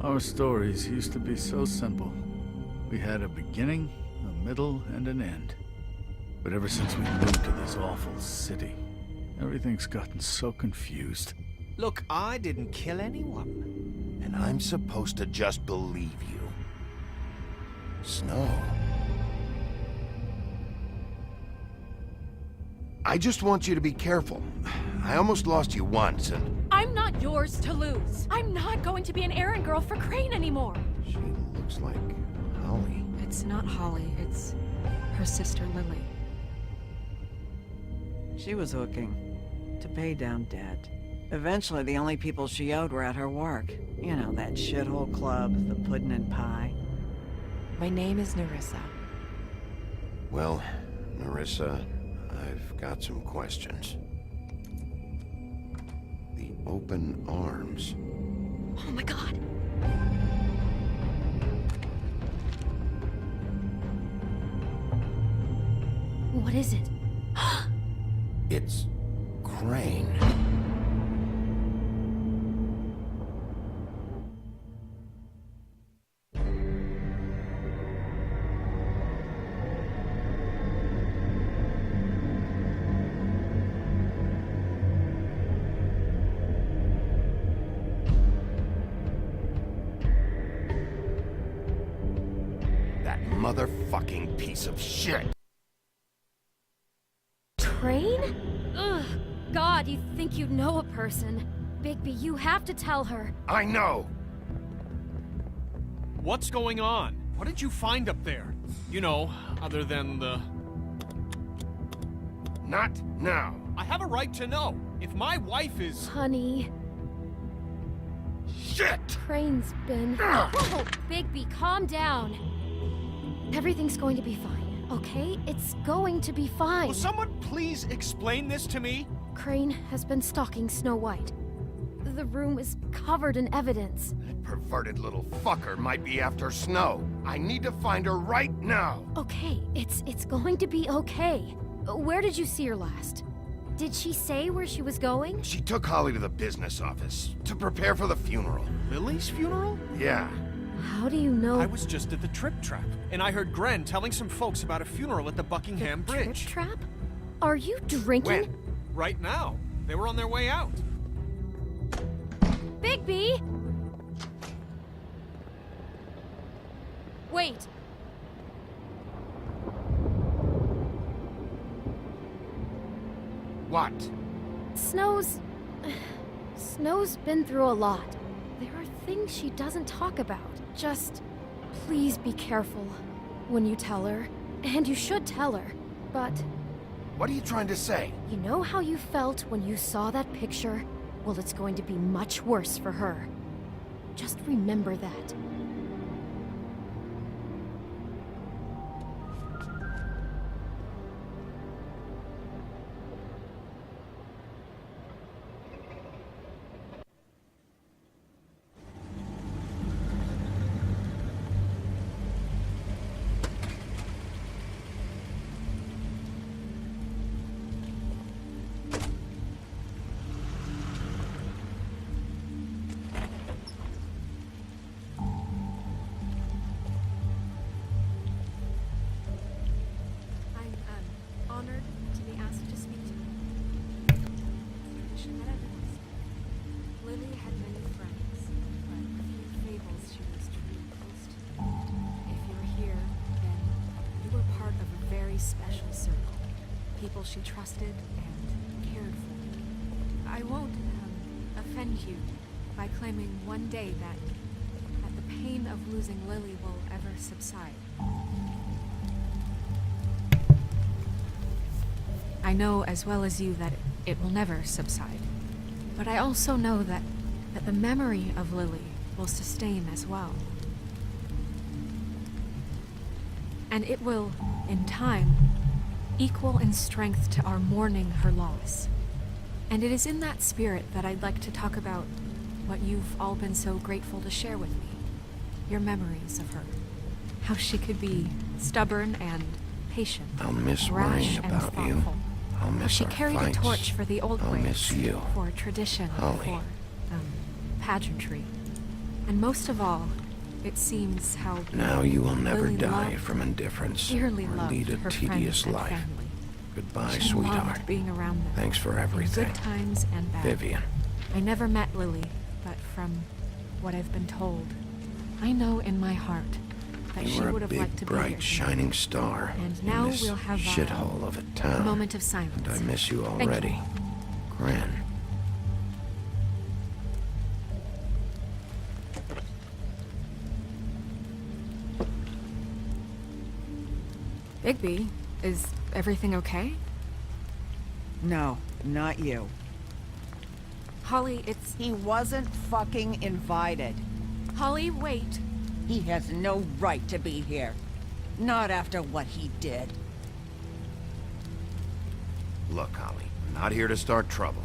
Our stories used to be so simple. We had a beginning, a middle, and an end. But ever since we moved to this awful city, everything's gotten so confused. Look, I didn't kill anyone. And I'm supposed to just believe you. Snow. I just want you to be careful. I almost lost you once, and... I'm not yours to lose. I'm not going to be an errand girl for Crane anymore. She looks like Holly. It's not Holly, it's her sister Lily. She was hooking to pay down debt. Eventually, the only people she owed were at her work. You know, that shithole club, the Puddin' and Pie. My name is Nerissa. Well, Nerissa, I've got some questions. The open arms. Oh my god. What is it? It's Crane. That motherfucking piece of shit. Crane? Ugh. God, you think you know a person. Bigby, you have to tell her. I know! What's going on? What did you find up there? You know, other than the... Not now. I have a right to know. If my wife is... Honey, Shit! Crane's been... Whoa! Bigby, calm down. Everything's going to be fine, okay? It's going to be fine. Will someone please explain this to me? Crane has been stalking Snow White. The room is covered in evidence. That perverted little fucker might be after Snow. I need to find her right now. Okay, it's going to be okay. Where did you see her last? Did she say where she was going? She took Holly to the business office to prepare for the funeral. Lily's funeral? Yeah. How do you know I was just at the Trip Trap, and I heard Gren telling some folks about a funeral at the Buckingham Trip Bridge. Trap? Are you drinking? When? Right now. They were on their way out. Bigby! Wait. What? Snow's been through a lot. There are things she doesn't talk about. Just please be careful when you tell her. And you should tell her. But What are you trying to say? you know how you felt when you saw that picture? Well, it's going to be much worse for her. Just remember that. I'm honored to be asked to speak to you. Tradition that everyone spoke. Lily had many friends, but a few fables she was truly close to. If you were here, then you were part of a very special circle. People she trusted and cared for. I won't offend you by claiming one day that the pain of losing Lily will ever subside. I know as well as you that it will never subside. But I also know that the memory of Lily will sustain as well. And it will, in time, equal in strength to our mourning her loss. And it is in that spirit that I'd like to talk about what you've all been so grateful to share with me. Your memories of her. How she could be stubborn and patient. I'll miss rash worrying and about you. thoughtful. I'll How miss she our carried fights. a torch for the old I'll ways. miss you. For tradition. Holly. For, pageantry. And most of all, it seems how Now you will never Lily die loved, from indifference dearly or loved lead a her tedious friends and life. family. Goodbye, She sweetheart. loved being around them. Thanks for In everything. good times and bad. Vivian. I never met Lily, but from what I've been told, I know in my heart that You she were would a have liked big, to be here bright, tonight. shining star And in now this we'll have shithole of a a town. moment of silence. And I miss you Thank you. already. Gran. Bigby, is everything okay? No, not you. Holly, it's... He wasn't fucking invited. Holly, wait. He has no right to be here. Not after what he did. Look, Holly, I'm not here to start trouble.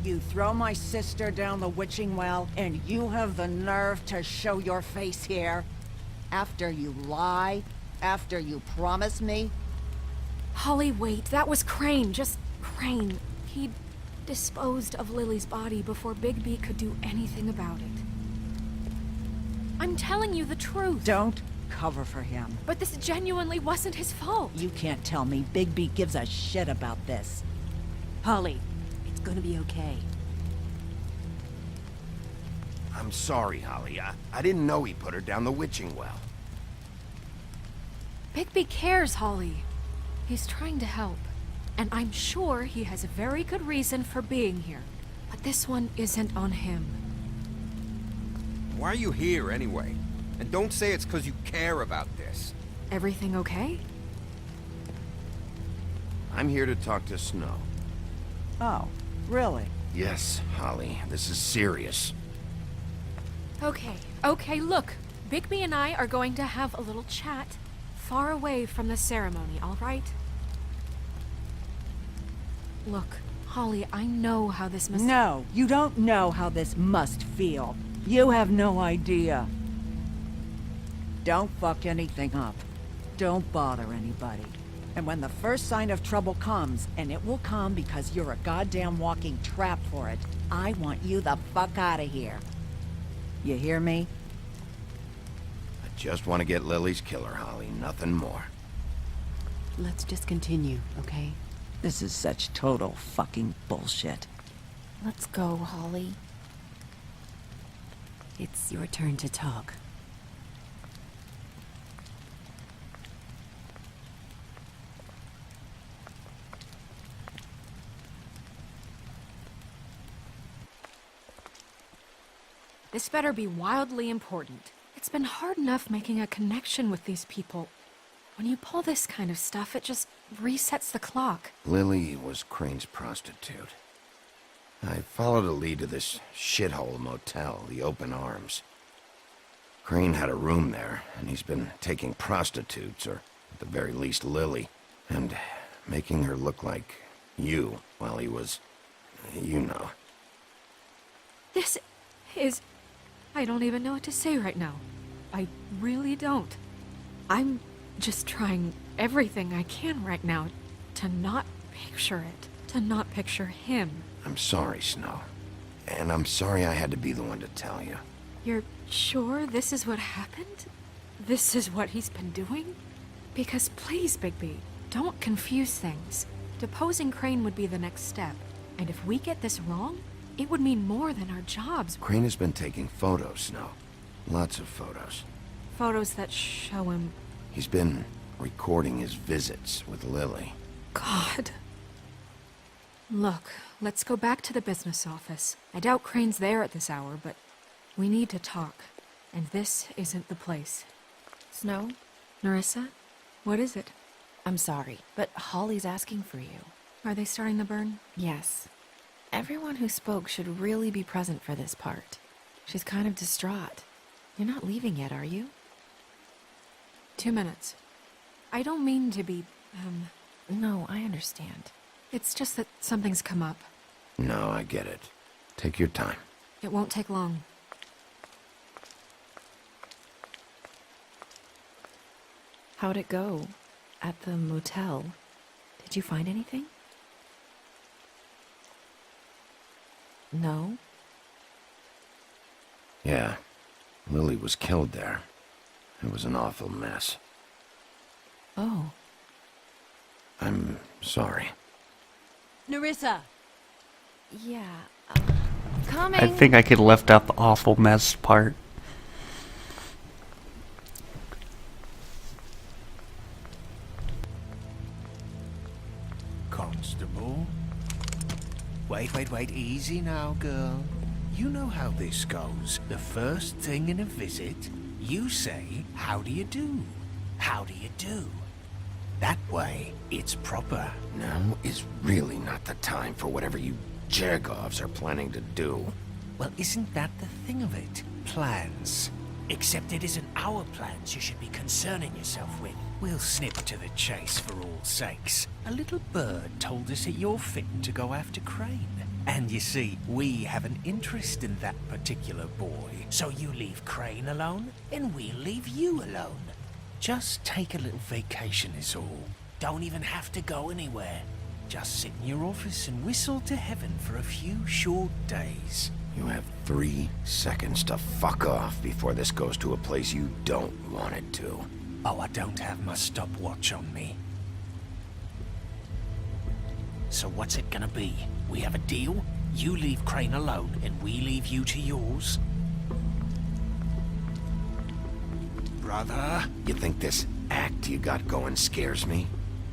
You throw my sister down the witching well, and you have the nerve to show your face here? After you lie? After you promise me? Holly, wait. That was Crane. Just Crane. He disposed of Lily's body before Bigby could do anything about it. I'm telling you the truth. Don't cover for him. But this genuinely wasn't his fault. You can't tell me Bigby gives a shit about this. Holly, it's gonna be okay. I'm sorry, Holly. I didn't know he put her down the witching well. Bigby cares, Holly. He's trying to help. And I'm sure he has a very good reason for being here. But this one isn't on him. Why are you here, anyway? And don't say it's because you care about this. Everything okay? I'm here to talk to Snow. Oh, really? Yes, Holly, this is serious. Okay, look. Bigby and I are going to have a little chat far away from the ceremony, all right? Look, Holly, I know how this must... No, you don't know how this must feel. You have no idea. Don't fuck anything up. Don't bother anybody. And when the first sign of trouble comes, and it will come because you're a goddamn walking trap for it, I want you the fuck out of here. You hear me? just want to get Lily's killer, Holly, nothing more. Let's just continue, okay? This is such total fucking bullshit. Let's go, Holly. It's your turn to talk. This better be wildly important. It's been hard enough making a connection with these people. When you pull this kind of stuff, it just resets the clock. Lily was Crane's prostitute. I followed a lead to this shithole motel, the Open Arms. Crane had a room there, and he's been taking prostitutes, or at the very least Lily, and making her look like you while he was, you know. This is... I don't even know what to say right now. I really don't. I'm just trying everything I can right now to not picture it. To not picture him. I'm sorry, Snow. And I'm sorry I had to be the one to tell you. You're sure this is what happened? This is what he's been doing? Because please, Bigby, don't confuse things. Deposing Crane would be the next step. And if we get this wrong, it would mean more than our jobs. Crane has been taking photos, Snow. Lots of photos. Photos that show him... He's been recording his visits with Lily. God. Look, let's go back to the business office. I doubt Crane's there at this hour, but we need to talk. And this isn't the place. Snow? Nerissa? What is it? I'm sorry, but Holly's asking for you. Are they starting the burn? Yes. Everyone who spoke should really be present for this part. She's kind of distraught. You're not leaving yet, are you? 2 minutes. I don't mean to be, No, I understand. It's just that something's come up. No, I get it. Take your time. It won't take long. How'd it go? At the motel? Did you find anything? No? Yeah. Lily was killed there. It was an awful mess. Oh. I'm sorry. Nerissa! Yeah, Coming! I think I could lift up the awful mess part. Constable? Wait, easy now, girl. You know how this goes. The first thing in a visit, you say, "How do you do? How do you do?" That way, it's proper. Now is really not the time for whatever you Jergovs are planning to do. Well, isn't that the thing of it? Plans. Except it isn't our plans you should be concerning yourself with. We'll snip to the chase for all sakes. A little bird told us that you're fit to go after Crane. And you see, we have an interest in that particular boy. So you leave Crane alone, and we'll leave you alone. Just take a little vacation is all. Don't even have to go anywhere. Just sit in your office and whistle to heaven for a few short days. You have 3 seconds to fuck off before this goes to a place you don't want it to. Oh, I don't have my stopwatch on me. So what's it gonna be? We have a deal? You leave Crane alone, and we leave you to yours? Brother? You think this act you got going scares me?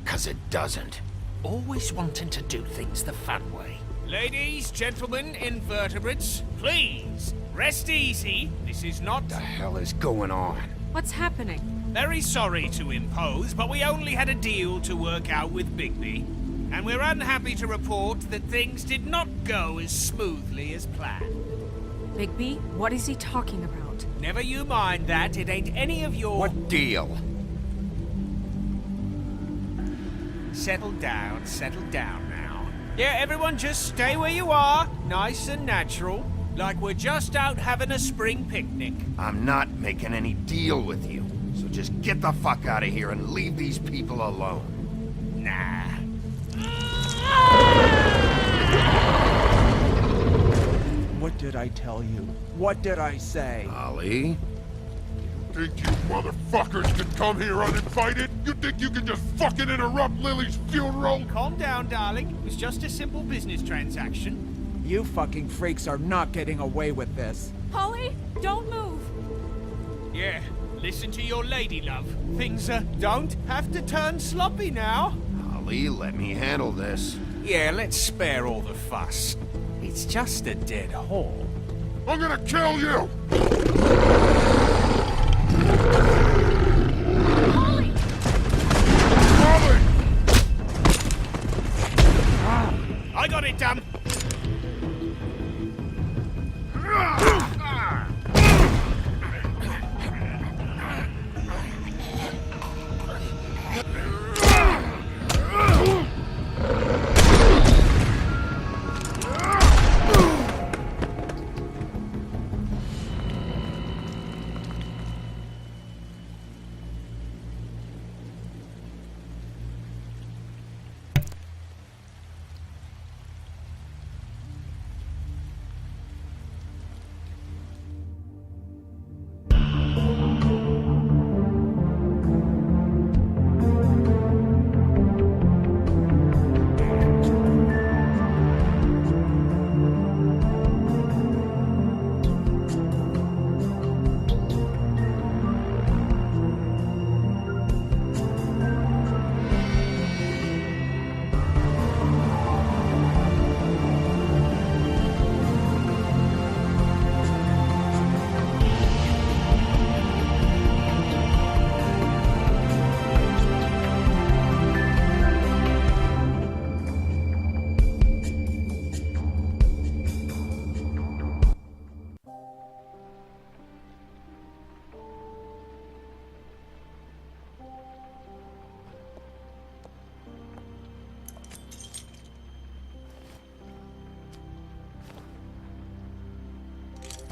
'Cause it doesn't. Always wanting to do things the fun way. Ladies, gentlemen, invertebrates, please, rest easy. This is not... What the hell is going on? What's happening? Very sorry to impose, but we only had a deal to work out with Bigby. And we're unhappy to report that things did not go as smoothly as planned. Bigby, what is he talking about? Never you mind that, it ain't any of your... What deal? Settle down now. Yeah, everyone just stay where you are, nice and natural, like we're just out having a spring picnic. I'm not making any deal with you. So just get the fuck out of here and leave these people alone. Nah. What did I tell you? What did I say? Ollie? Think you motherfuckers can come here uninvited? You think you can just fucking interrupt Lily's funeral? Calm down, darling. It was just a simple business transaction. You fucking freaks are not getting away with this. Holly, don't move. Yeah, listen to your lady, love. Things, don't have to turn sloppy now. Holly, let me handle this. Yeah, let's spare all the fuss. It's just a dead hole. I'm gonna kill you! Holly! Holly! I got it, damn.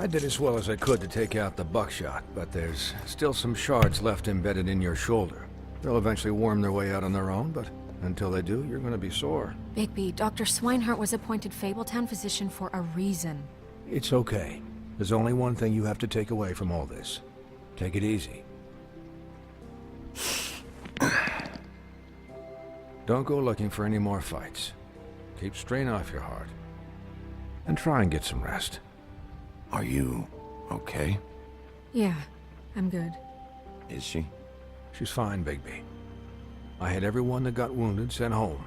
I did as well as I could to take out the buckshot, but there's still some shards left embedded in your shoulder. They'll eventually worm their way out on their own, but until they do, you're gonna be sore. Bigby, Dr. Swinehart was appointed Fabletown physician for a reason. It's okay. There's only one thing you have to take away from all this. Take it easy. Don't go looking for any more fights. Keep strain off your heart. And try and get some rest. Are you okay? Yeah, I'm good. Is she? She's fine, Bigby. I had everyone that got wounded sent home.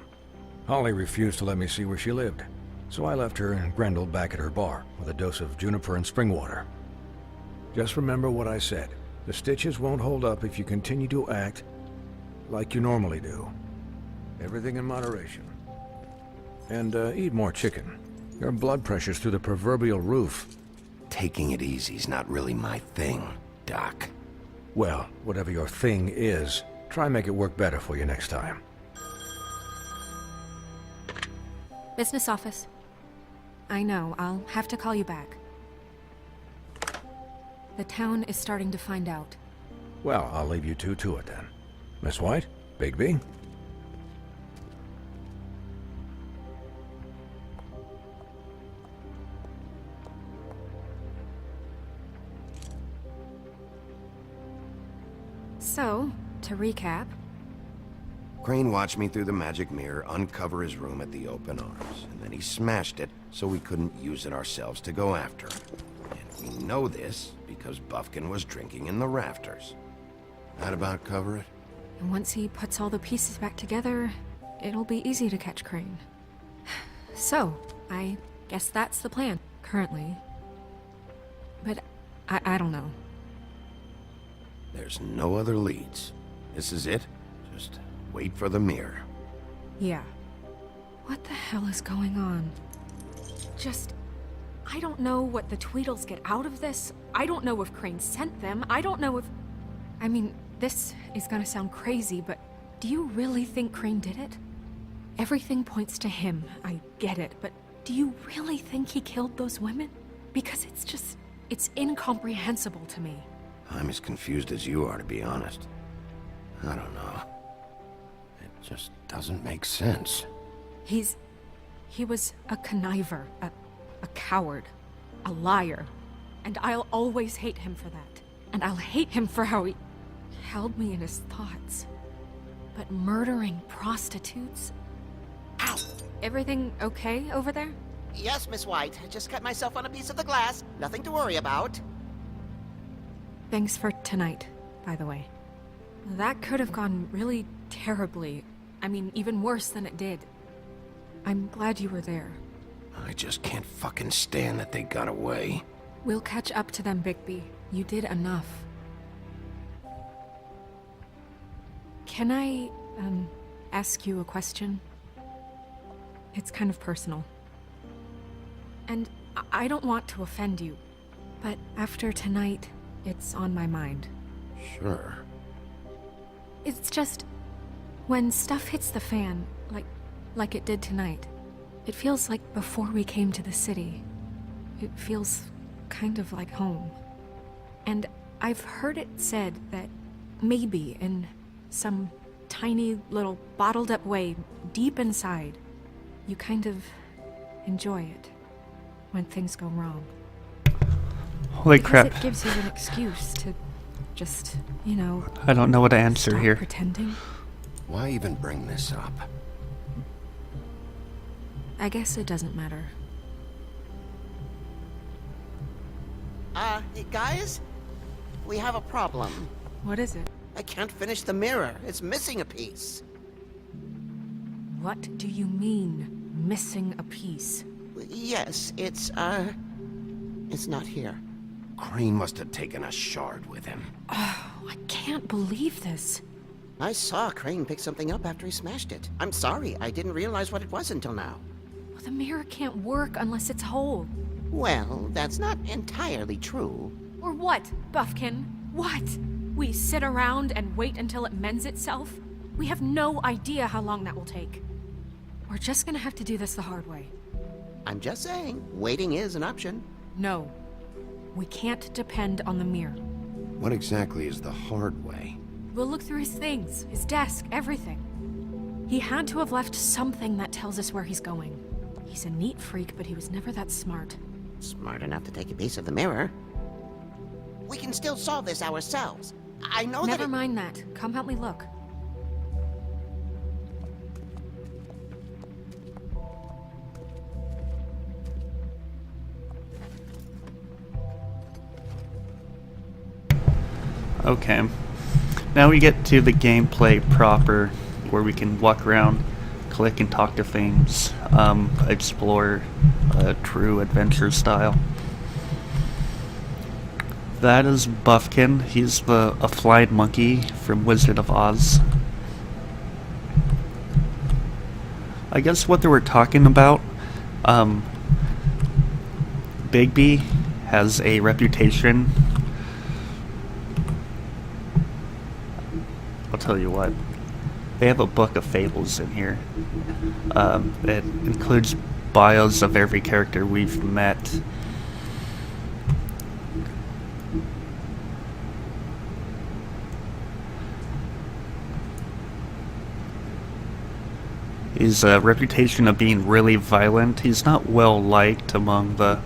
Holly refused to let me see where she lived, so I left her and Grendel back at her bar with a dose of juniper and spring water. Just remember what I said. The stitches won't hold up if you continue to act like you normally do. Everything in moderation. And eat more chicken. Your blood pressure's through the proverbial roof. Taking it easy's not really my thing, Doc. Well, whatever your thing is, try and make it work better for you next time. Business office. I know, I'll have to call you back. The town is starting to find out. Well, I'll leave you two to it then. Miss White? Bigby? So, to recap... Crane watched me through the magic mirror uncover his room at the open arms, and then he smashed it so we couldn't use it ourselves to go after him. And we know this because Bufkin was drinking in the rafters. That about cover it? And once he puts all the pieces back together, it'll be easy to catch Crane. So, I guess that's the plan, currently. But I don't know. There's no other leads. This is it. Just wait for the mirror. Yeah. What the hell is going on? I don't know what the Tweedles get out of this. I don't know if Crane sent them. I don't know if... I mean, this is gonna sound crazy, but do you really think Crane did it? Everything points to him, I get it, but do you really think he killed those women? Because it's incomprehensible to me. I'm as confused as you are, to be honest. I don't know. It just doesn't make sense. He was a conniver, a coward, a liar, and I'll always hate him for that. and I'll hate him for how he held me in his thoughts. But murdering prostitutes? Ow! Everything okay over there? Yes, Miss White. Just cut myself on a piece of the glass. Nothing to worry about. Thanks for tonight, by the way. That could have gone really terribly. I mean, even worse than it did. I'm glad you were there. I just can't fucking stand that they got away. We'll catch up to them, Bigby. You did enough. Can I, ask you a question? It's kind of personal. And I don't want to offend you, but after tonight, it's on my mind. Sure. It's just, when stuff hits the fan, like it did tonight, it feels like before we came to the city. It feels kind of like home. And I've heard it said that maybe in some tiny little bottled up way deep inside, you kind of enjoy it when things go wrong. Holy crap. It gives you an excuse to just, you know, I don't know what to answer stop here. pretending. Why even bring this up? I guess it doesn't matter. Guys? We have a problem. What is it? I can't finish the mirror. It's missing a piece. What do you mean, missing a piece? Yes, it's not here. Crane must have taken a shard with him. Oh, I can't believe this. I saw Crane pick something up after he smashed it. I'm sorry, I didn't realize what it was until now. Well, the mirror can't work unless it's whole. Well, that's not entirely true. Or what, Buffkin? What? We sit around and wait until it mends itself? We have no idea how long that will take. We're just gonna have to do this the hard way. I'm just saying, waiting is an option. No. We can't depend on the mirror. What exactly is the hard way? We'll look through his things, his desk, everything. He had to have left something that tells us where he's going. He's a neat freak, but he was never that smart. Smart enough to take a piece of the mirror. We can still solve this ourselves. I know Never mind that. Come help me look. Okay. Now we get to the gameplay proper, where we can walk around, click and talk to things, explore true adventure style. That is Buffkin. He's a flying monkey from Wizard of Oz. I guess what they were talking about, Bigby has a reputation. I'll tell you what. They have a book of fables in here. It includes bios of every character we've met. He's a reputation of being really violent. He's not well liked among the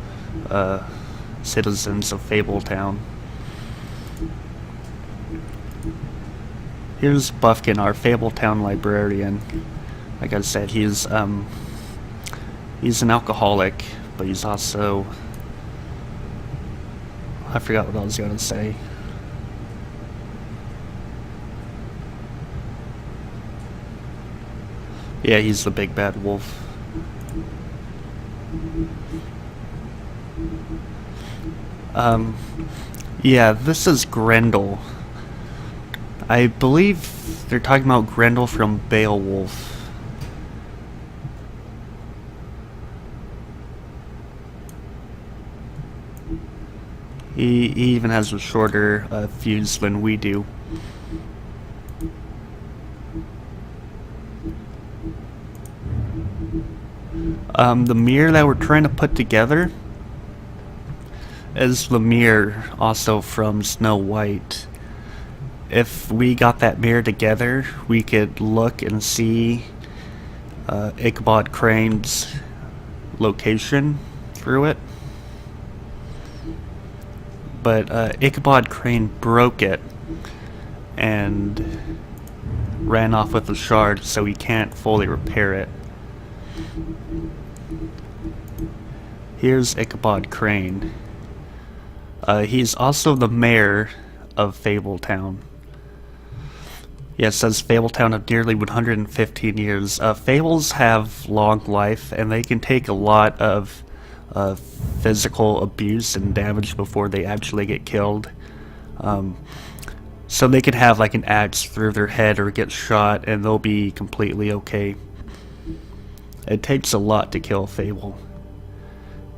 citizens of Fabletown. Here's Buffkin, our Fabletown librarian. Like I said, he's an alcoholic, but he's also... I forgot what I was going to say. Yeah, he's the big bad wolf. Yeah, this is Grendel. I believe they're talking about Grendel from Beowulf. He even has a shorter fuse than we do. The mirror that we're trying to put together is the mirror also from Snow White. If we got that mirror together, we could look and see Ichabod Crane's location through it. but Ichabod Crane broke it and ran off with the shard, so he can't fully repair it. Here's Ichabod Crane. He's also the mayor of Fabletown. Yeah, it says Fabletown of nearly 115 years. Fables have long life, and they can take a lot of physical abuse and damage before they actually get killed. So they could have like an axe through their head or get shot, and they'll be completely okay. It takes a lot to kill a Fable.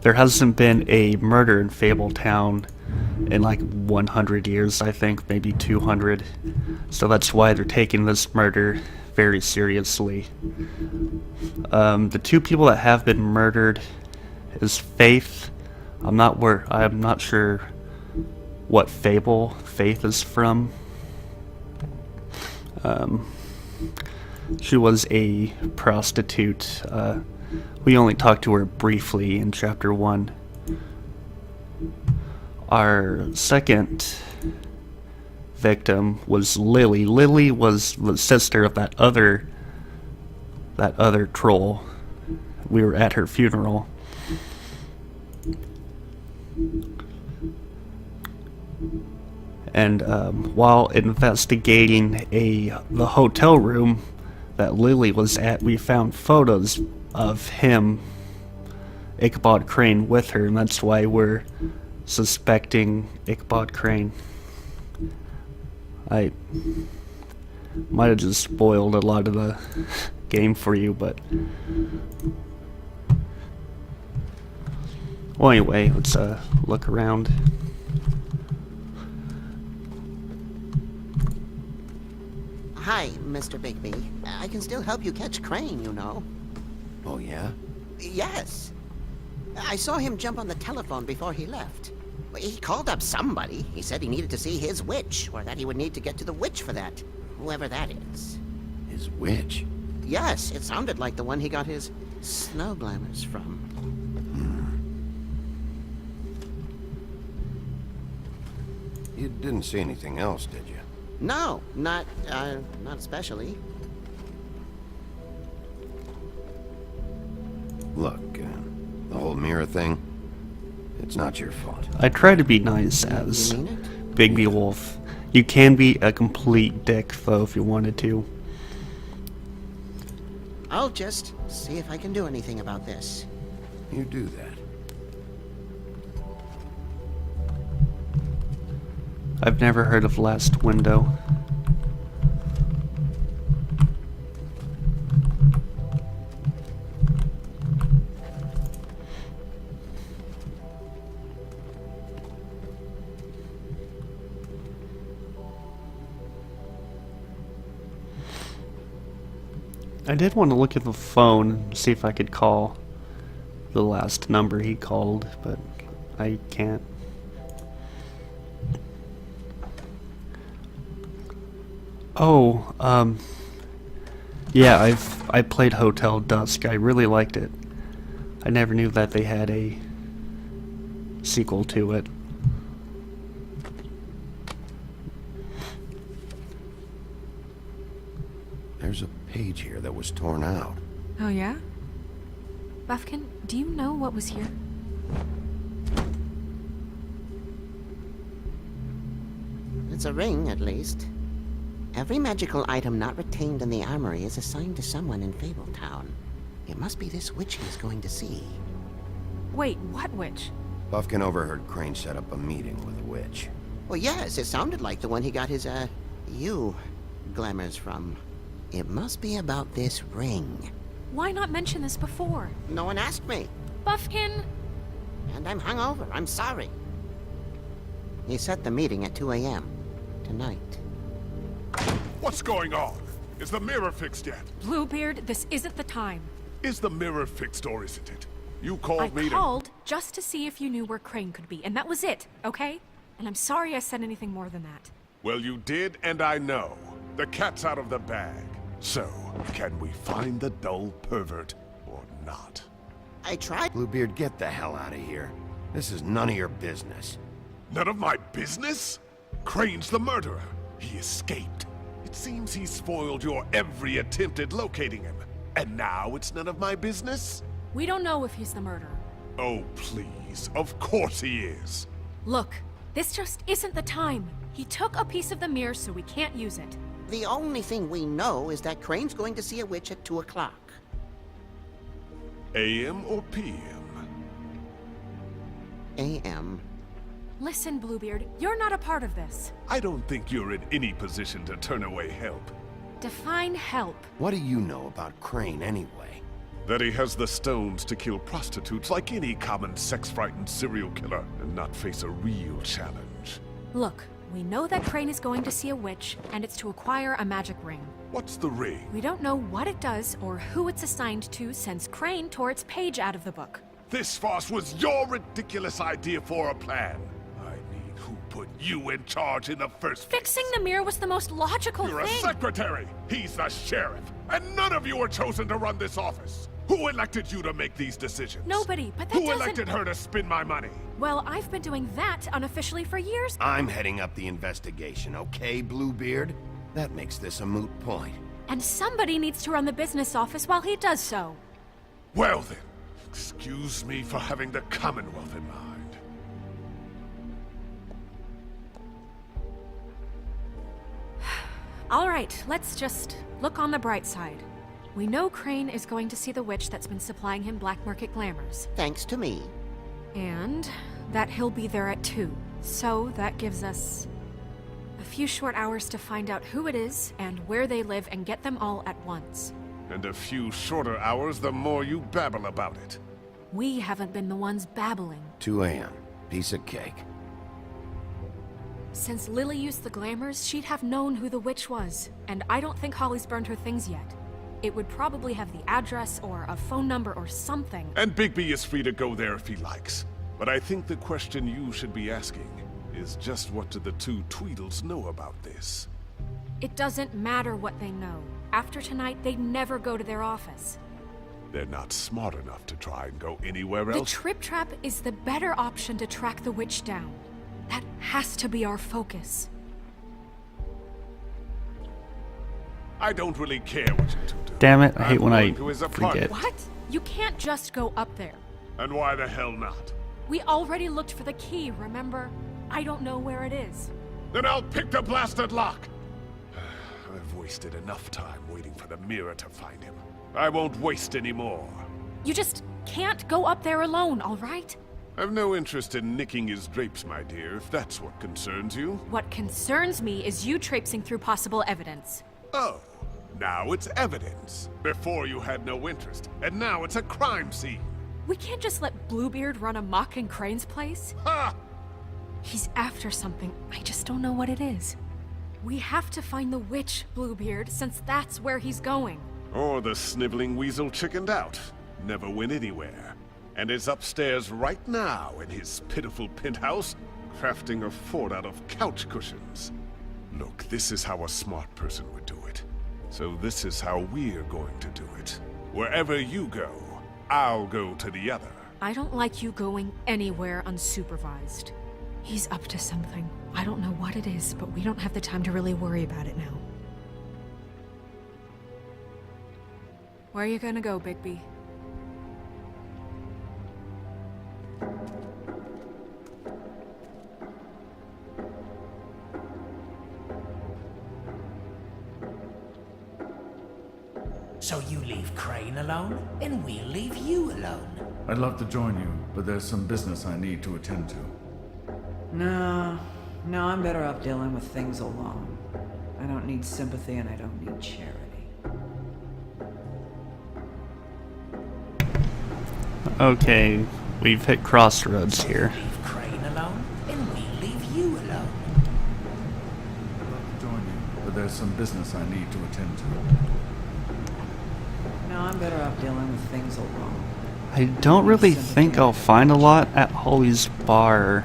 There hasn't been a murder in Fabletown in like 100 years, I think, maybe 200. So that's why they're taking this murder very seriously. The two people that have been murdered is Faith. I'm not sure what fable Faith is from. She was a prostitute. We only talked to her briefly in chapter 1. Our second victim was Lily. Lily was the sister of that other troll. We were at her funeral. And while investigating the hotel room that Lily was at, we found photos of him, Ichabod Crane, with her, and that's why we're suspecting Ichabod Crane. I might have just spoiled a lot of the game for you, but... Well, anyway, let's look around. Hi, Mr. Bigby. I can still help you catch Crane, you know. Oh, yeah? Yes. I saw him jump on the telephone before he left. He called up somebody. He said he needed to see his witch, or that he would need to get to the witch for that. Whoever that is. His witch? Yes, it sounded like the one he got his snow glamours from. You didn't see anything else, did you? No, not especially. Look, the whole mirror thing, it's not your fault. I try to be nice as Bigby Wolf. You can be a complete dick, though, if you wanted to. I'll just see if I can do anything about this. You do that. I've never heard of Last Window. I did want to look at the phone and see if I could call the last number he called, but I can't. Oh, yeah, I played Hotel Dusk. I really liked it. I never knew that they had a sequel to it. There's a page here that was torn out. Oh, yeah? Buffkin, do you know what was here? It's a ring, at least. Every magical item not retained in the armory is assigned to someone in Fabletown. It must be this witch he's going to see. Wait, what witch? Buffkin overheard Crane set up a meeting with a witch. Well, yes, it sounded like the one he got his, glamours from. It must be about this ring. Why not mention this before? No one asked me. Buffkin! And I'm hungover. I'm sorry. He set the meeting at 2 a.m. tonight. What's going on? Is the mirror fixed yet? Bluebeard, this isn't the time. Is the mirror fixed or isn't it? You called me I called just to see if you knew where Crane could be, and that was it, okay? And I'm sorry I said anything more than that. Well, you did, and I know. The cat's out of the bag. So, can we find the dull pervert or not? I tried. Bluebeard, get the hell out of here. This is none of your business. None of my business? Crane's the murderer. He escaped. It seems he spoiled your every attempt at locating him. And now it's none of my business? We don't know if he's the murderer. Oh, please. Of course he is. Look, this just isn't the time. He took a piece of the mirror, so we can't use it. The only thing we know is that Crane's going to see a witch at 2 o'clock. AM or PM? AM. Listen, Bluebeard, you're not a part of this. I don't think you're in any position to turn away help. Define help. What do you know about Crane anyway? That he has the stones to kill prostitutes like any common sex-frightened serial killer and not face a real challenge. Look, we know that Crane is going to see a witch, and it's to acquire a magic ring. What's the ring? We don't know what it does or who it's assigned to since Crane tore its page out of the book. This farce was your ridiculous idea for a plan. I mean, who put you in charge in the first place? Fixing the mirror was the most logical You're thing. a secretary. He's the sheriff. And none of you were chosen to run this office. Who elected you to make these decisions? Nobody, but that Who doesn't... elected her to spend my money? Well, I've been doing that unofficially for years. I'm heading up the investigation, okay, Bluebeard? That makes this a moot point. And somebody needs to run the business office while he does so. Well then, excuse me for having the Commonwealth in mind. All right, let's just look on the bright side. We know Crane is going to see the witch that's been supplying him black market glamours. Thanks to me. And that he'll be there at 2. So that gives us a few short hours to find out who it is and where they live and get them all at once. And a few shorter hours the more you babble about it. We haven't been the ones babbling. 2 a.m. Piece of cake. Since Lily used the glamours, she'd have known who the witch was. And I don't think Holly's burned her things yet. It would probably have the address or a phone number or something. And Bigby is free to go there if he likes. But I think the question you should be asking is just what do the 2 Tweedles know about this? It doesn't matter what they know. After tonight, they'd never go to their office. They're not smart enough to try and go anywhere The else. Trip Trap is the better option to track the witch down. That has to be our focus. I don't really care what you 2 do. Damn it, I hate I'm when I going to his apartment. forget. What? You can't just go up there. And why the hell not? We already looked for the key, remember? I don't know where it is. Then I'll pick the blasted lock! I've wasted enough time waiting for the mirror to find him. I won't waste any more. You just can't go up there alone, all right? I've no interest in nicking his drapes, my dear, if that's what concerns you. What concerns me is you traipsing through possible evidence. Oh, now it's evidence. Before you had no interest, and now it's a crime scene. We can't just let Bluebeard run amok in Crane's place. Ha! He's after something. I just don't know what it is. We have to find the witch, Bluebeard, since that's where he's going. Or the sniveling weasel chickened out. Never went anywhere. And is upstairs right now in his pitiful penthouse, crafting a fort out of couch cushions. Look, this is how a smart person would do it. So this is how we're going to do it. Wherever you go, I'll go to the other. I don't like you going anywhere unsupervised. He's up to something. I don't know what it is, but we don't have the time to really worry about it now. Where are you gonna go, Bigby? So you leave Crane alone, and we'll leave you alone. I'd love to join you, but there's some business I need to attend to. No, I'm better off dealing with things alone. I don't need sympathy and I don't need charity. Okay, we've hit crossroads here. Leave Crane alone, and we'll leave you alone. I'd love to join you, but there's some business I need to attend to. No, I'm better off dealing with things alone. I don't really think I'll find a lot at Holly's bar.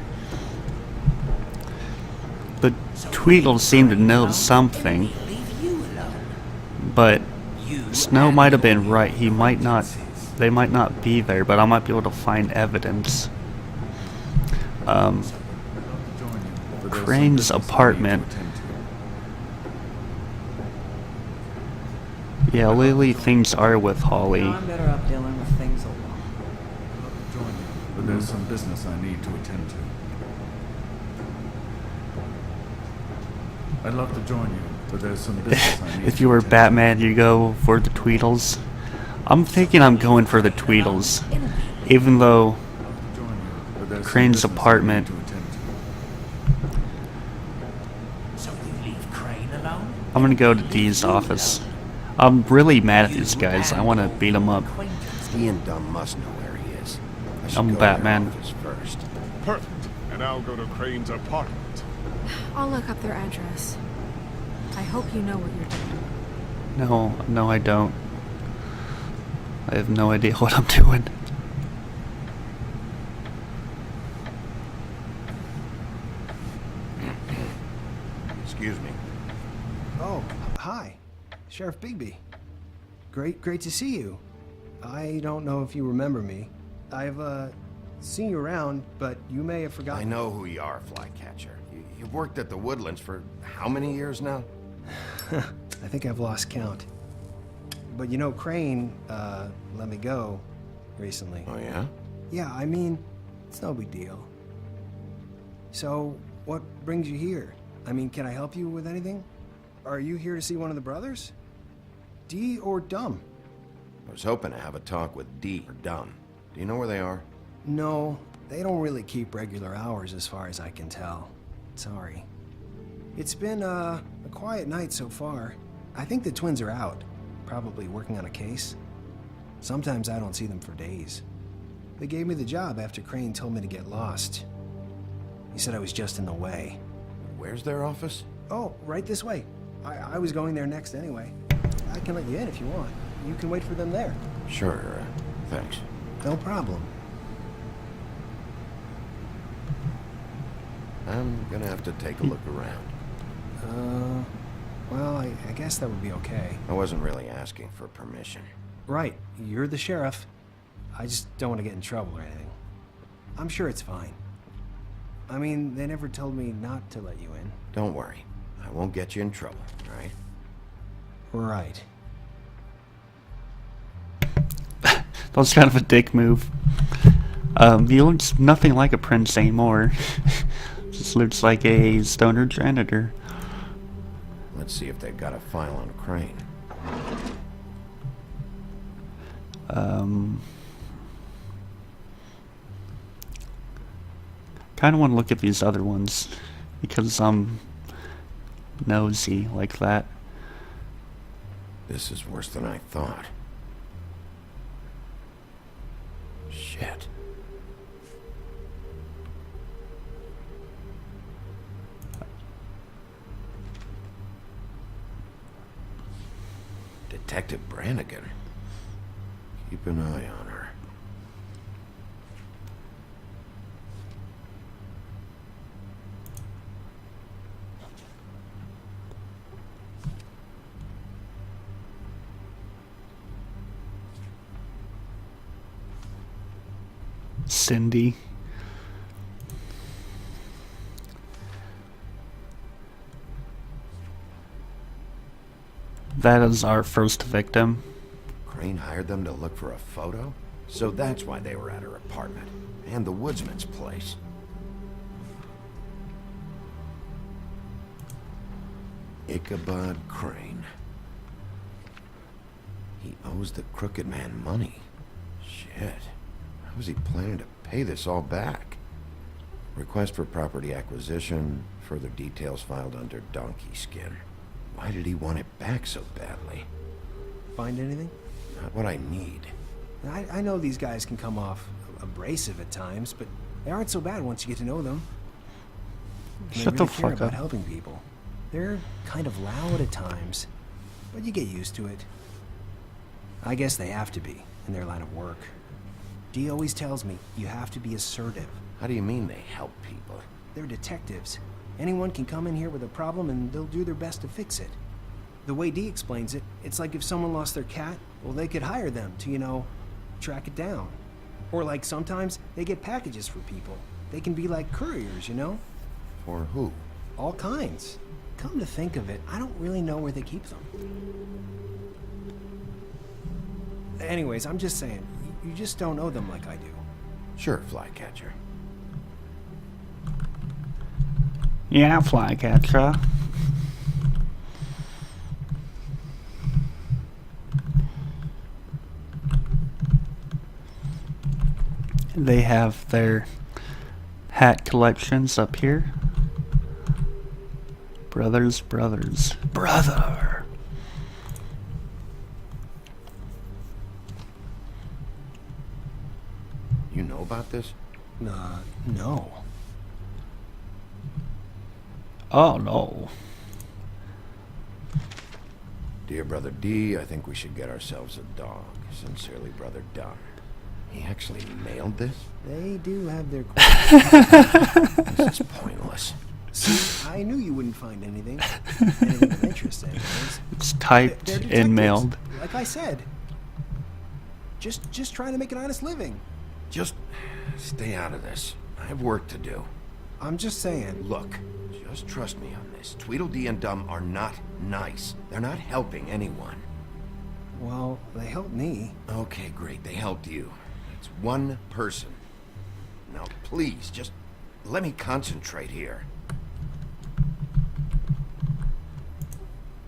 The Tweedles seem to know something. But Snow might have been right. He might not... They might not be there, but I might be able to find evidence. but there's some Crane's business I need to apartment. attend to. Yeah, lately things are with Holly. I'm better off dealing with things alone. I'll join you, but there's some business I need to attend to. I'd love to join you, but there's some business I need If to you were attend to. Batman, you go for the Tweedles. I'm thinking I'm going for the Tweedles, even though Join you, but there's some Crane's business I need apartment. to attend to. So you leave Crane alone? I'm gonna go to Dee's office. I'm really mad at these guys. I want to beat them up. Dee and Dumb must know where he is. I should I'm go to their Batman. office first. Perfect. And I'll go to Crane's apartment. I'll look up their address. I hope you know what you're doing. No, I don't. I have no idea what I'm doing. Excuse me. Oh, hi. Sheriff Bigby. Great to see you. I don't know if you remember me. I've, seen you around, but you may have forgotten. I know who you are, Flycatcher. You've worked at the Woodlands for how many years now? I think I've lost count. But you know, Crane, let me go recently. Oh, yeah? Yeah, I mean, it's no big deal. So, what brings you here? I mean, can I help you with anything? Are you here to see one of the brothers? Dee or Dumb? I was hoping to have a talk with Dee or Dumb. Do you know where they are? No, they don't really keep regular hours as far as I can tell. Sorry. It's been, a quiet night so far. I think the twins are out, probably working on a case. Sometimes I don't see them for days. They gave me the job after Crane told me to get lost. He said I was just in the way. Where's their office? Oh, right this way. I was going there next anyway. I can let you in if you want. You can wait for them there. Sure, thanks. No problem. I'm gonna have to take a look around. Well, I guess that would be okay. I wasn't really asking for permission. Right, you're the sheriff. I just don't want to get in trouble or anything. I'm sure it's fine. I mean, they never told me not to let you in. Don't worry. I won't get you in trouble, all right? Right. That was kind of a dick move. He looks nothing like a prince anymore. Just looks like a stoner janitor. Let's see if they've got a file on Crane. Kind of want to look at these other ones because I'm nosy like that. This is worse than I thought. Shit. Detective Brannigan. Keep an eye on her. Cindy. That is our first victim. Crane hired them to look for a photo? So that's why they were at her apartment. And the woodsman's place. Ichabod Crane. He owes the crooked man money. Shit. How was he planning to pay this all back? Request for property acquisition. Further details filed under donkey skin. Why did he want it back so badly? Find anything? Not what I need. I know these guys can come off abrasive at times, but they aren't so bad once you get to know them. And Shut they the really care fuck about up. helping people. They're kind of loud at times, but you get used to it. I guess they have to be in their line of work. Dee always tells me you have to be assertive. How do you mean they help people? They're detectives. Anyone can come in here with a problem and they'll do their best to fix it. The way Dee explains it, it's like if someone lost their cat, well, they could hire them to, you know, track it down. Or like sometimes they get packages for people. They can be like couriers, you know? For who? All kinds. Come to think of it, I don't really know where they keep them. Anyways, I'm just saying, you just don't know them like I do. Sure, Flycatcher. Yeah, Flycatcher. They have their hat collections up here. Brothers, brother. You know about this? No. Oh no. Dear Brother D, I think we should get ourselves a dog. Sincerely, Brother Dunn. He actually mailed this? They do have their... This is pointless. See, I knew you wouldn't find anything of interest anyways. It's typed They're and detectives, mailed. Like I said. Just trying to make an honest living. Just stay out of this. I have work to do. I'm just saying. Look, just trust me on this. Tweedledee and Dum are not nice. They're not helping anyone. Well, they helped me. Okay, great. They helped you. It's one person. Now, please, just let me concentrate here.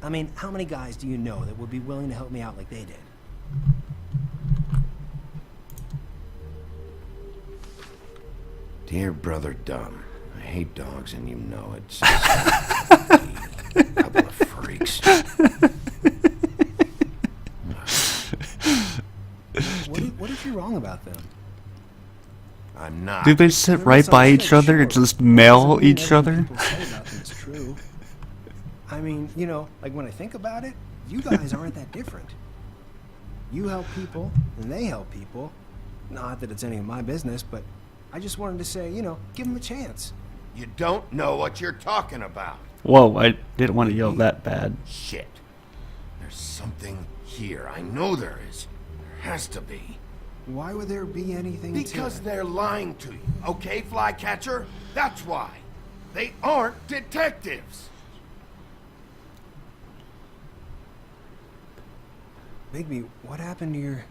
I mean, how many guys do you know that would be willing to help me out like they did? Dear Brother Dum, I hate dogs and you know it. So couple of freaks. What if you're wrong about them? I'm not. Do they sit right by each other and just mail each other? It's true. I mean, you know, like when I think about it, you guys aren't that different. You help people, and they help people. Not that it's any of my business, but I just wanted to say, you know, give them a chance. You don't know what you're talking about. Whoa, I didn't want to yell that bad. Shit. There's something here. I know there is. There has to be. Why would there be anything Because they're lying to you, okay, Flycatcher? That's why. They aren't detectives. Bigby, what happened to your...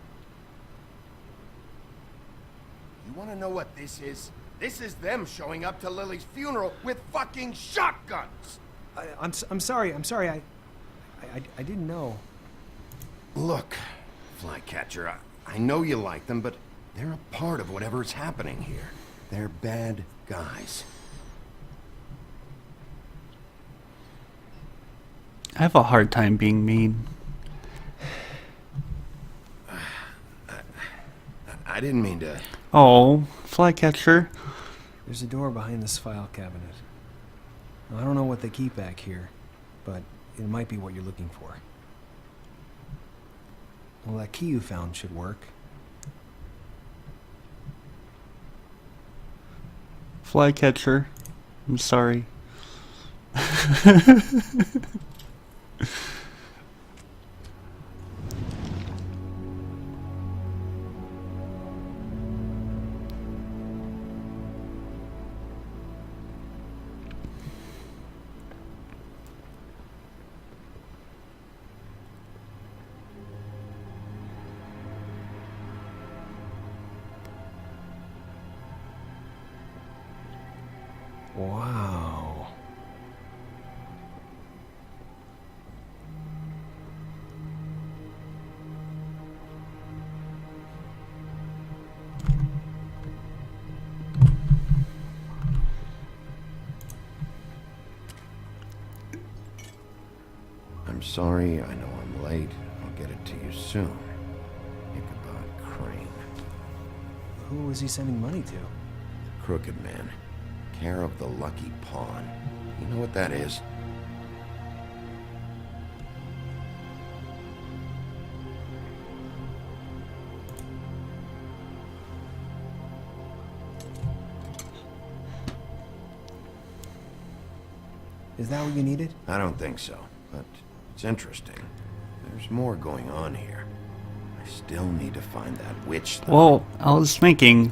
You want to know what this is? This is them showing up to Lily's funeral with fucking shotguns. I'm sorry. I didn't know. Look, Flycatcher, I know you like them, but they're a part of whatever's happening here. They're bad guys. I have a hard time being mean. I didn't mean to... Oh, Flycatcher. There's a door behind this file cabinet. I don't know what they keep back here, but it might be what you're looking for. Well, that key you found should work. Flycatcher. I'm sorry. Wow. I'm sorry, I know I'm late. I'll get it to you soon. Ichabod Crane. Who was he sending money to? Crooked Man. Care of the Lucky Pawn. You know what that is? Is that what you needed? I don't think so, but it's interesting. There's more going on here. I still need to find that witch, though. Well, I was thinking...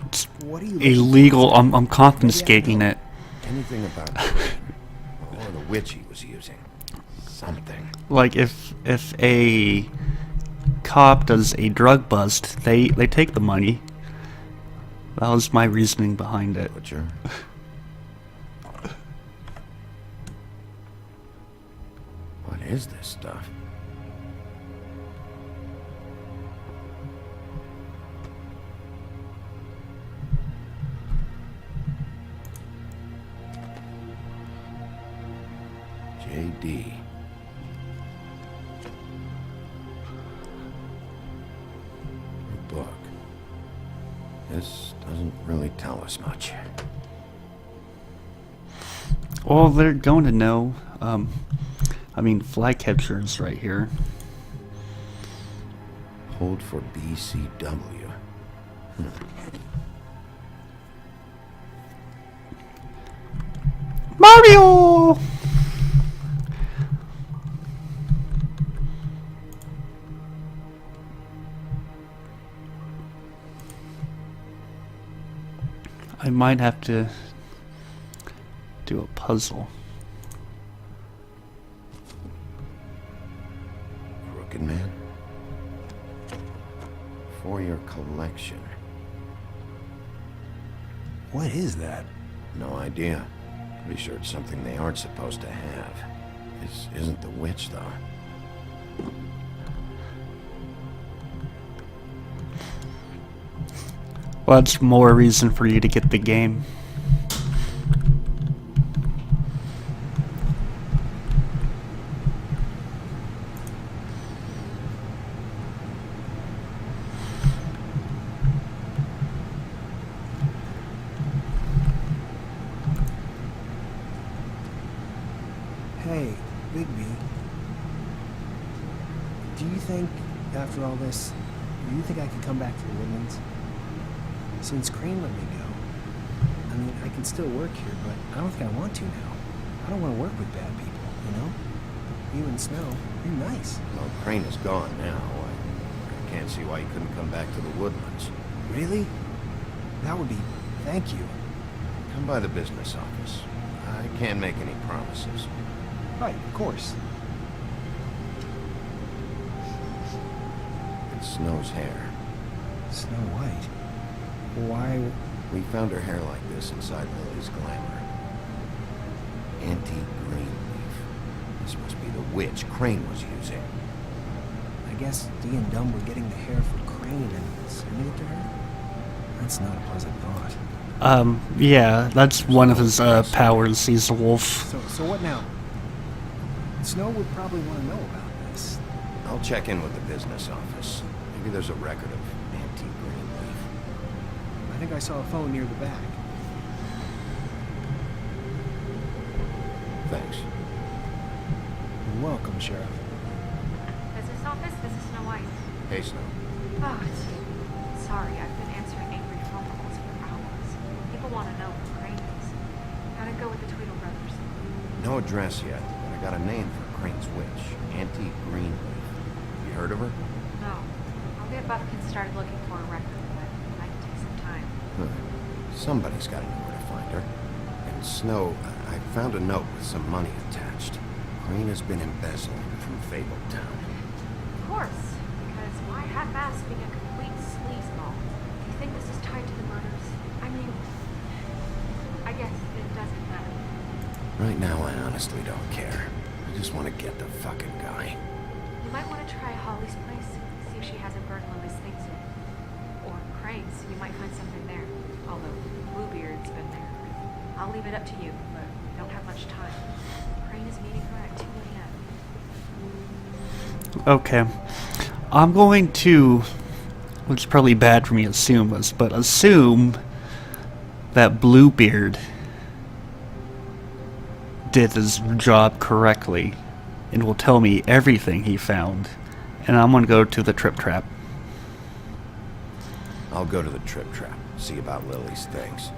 It's What are you illegal. I'm confiscating it. anything about Crane, or the witch he was using. Something. Like if a cop does a drug bust, they take the money. That was my reasoning behind it. Butcher. What is this stuff? JD. A book. This doesn't really tell us much. Well, they're going to know. I mean, Flycatcher's right here. Hold for BCW. Mario! I might have to do a puzzle. Crooked Man? For your collection. What is that? No idea. Pretty sure it's something they aren't supposed to have. This isn't the witch, though. Well, that's more reason for you to get the game. Hey, Bigby. Do you think, after all this, do you think I could come back to the Woodlands? Since Crane let me go. I mean, I can still work here, but I don't think I want to now. I don't want to work with bad people, you know? You and Snow, you're nice. Well, Crane is gone now. I can't see why you couldn't come back to the Woodlands. Really? That would be... Thank you. Come by the business office. I can't make any promises. Right, of course. It's Snow's hair. Snow White? Why... We found her hair like this inside Lily's glamour. Antique green leaf. This must be the witch Crane was using. I guess Dee and Dumb were getting the hair for Crane and sending it to her? That's not a pleasant thought. Yeah, that's one of his powers. He's a wolf. So what now? Snow would probably want to know about this. I'll check in with the business office. Maybe there's a record of antique green leaf. I think I saw a phone near the back. Thanks. You're welcome, Sheriff. Business office, this is Snow White. Hey, Snow. Oh, it's you. Sorry, I've been answering angry phone calls for hours. People want to know who Crane is. How'd it go with the Tweedle brothers? No address yet, but I got a name for Crane's witch. Antique green leaf. You heard of her? No. I'll get Buffkin started looking for a record, but it might take some time. Somebody's got to know where to find her. And Snow, I found a note with some money attached. Crane has been embezzling from Fabletown. Of course, because why half-ass being a complete sleazeball? Do you think this is tied to the murders? I mean, I guess it doesn't matter. Right now, I honestly don't care. I just want to get the fucking guy. You might want to try Holly's place, see if she hasn't burned Loomis' things yet. Or Crane's, you might find something there. Although Bluebeard's been there. I'll leave it up to you, but we don't have much time. Crane is meeting her at 2 a.m. Okay. I'm going to, which is probably bad for me to assume this, but assume that Bluebeard did his job correctly and will tell me everything he found. And I'm going to go to the Trip Trap. I'll go to the Trip Trap, see about Lily's things.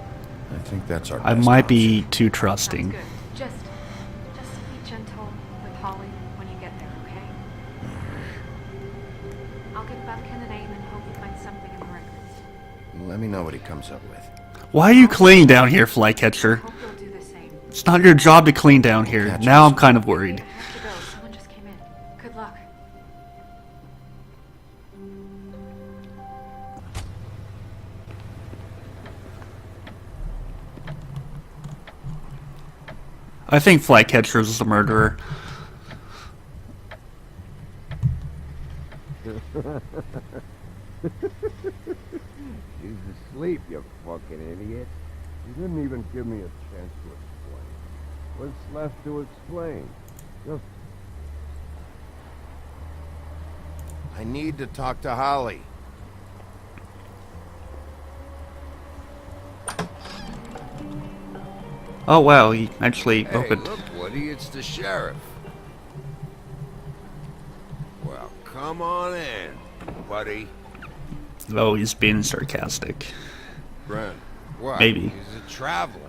I think that's our I best might option. be too trusting. Good. Just be gentle with Holly when you get there, okay? I'll give Buffkin a name and hope you find something in the records. Let me know what he comes up with. Why are you cleaning down here, Flycatcher? Hope you'll do the same. It's not your job to clean down here. Now I'm kind of worried. I have to go. Someone just came in. Good luck. I think Flycatcher is the murderer. He's asleep, you fucking idiot. You didn't even give me a chance to explain. What's left to explain? Just... I need to talk to Holly. Oh wow, he actually opened. Hey, look, Woody, it's the sheriff. Well, come on in, buddy. Oh, he's being sarcastic. Brent, what? Maybe. He's a traveler.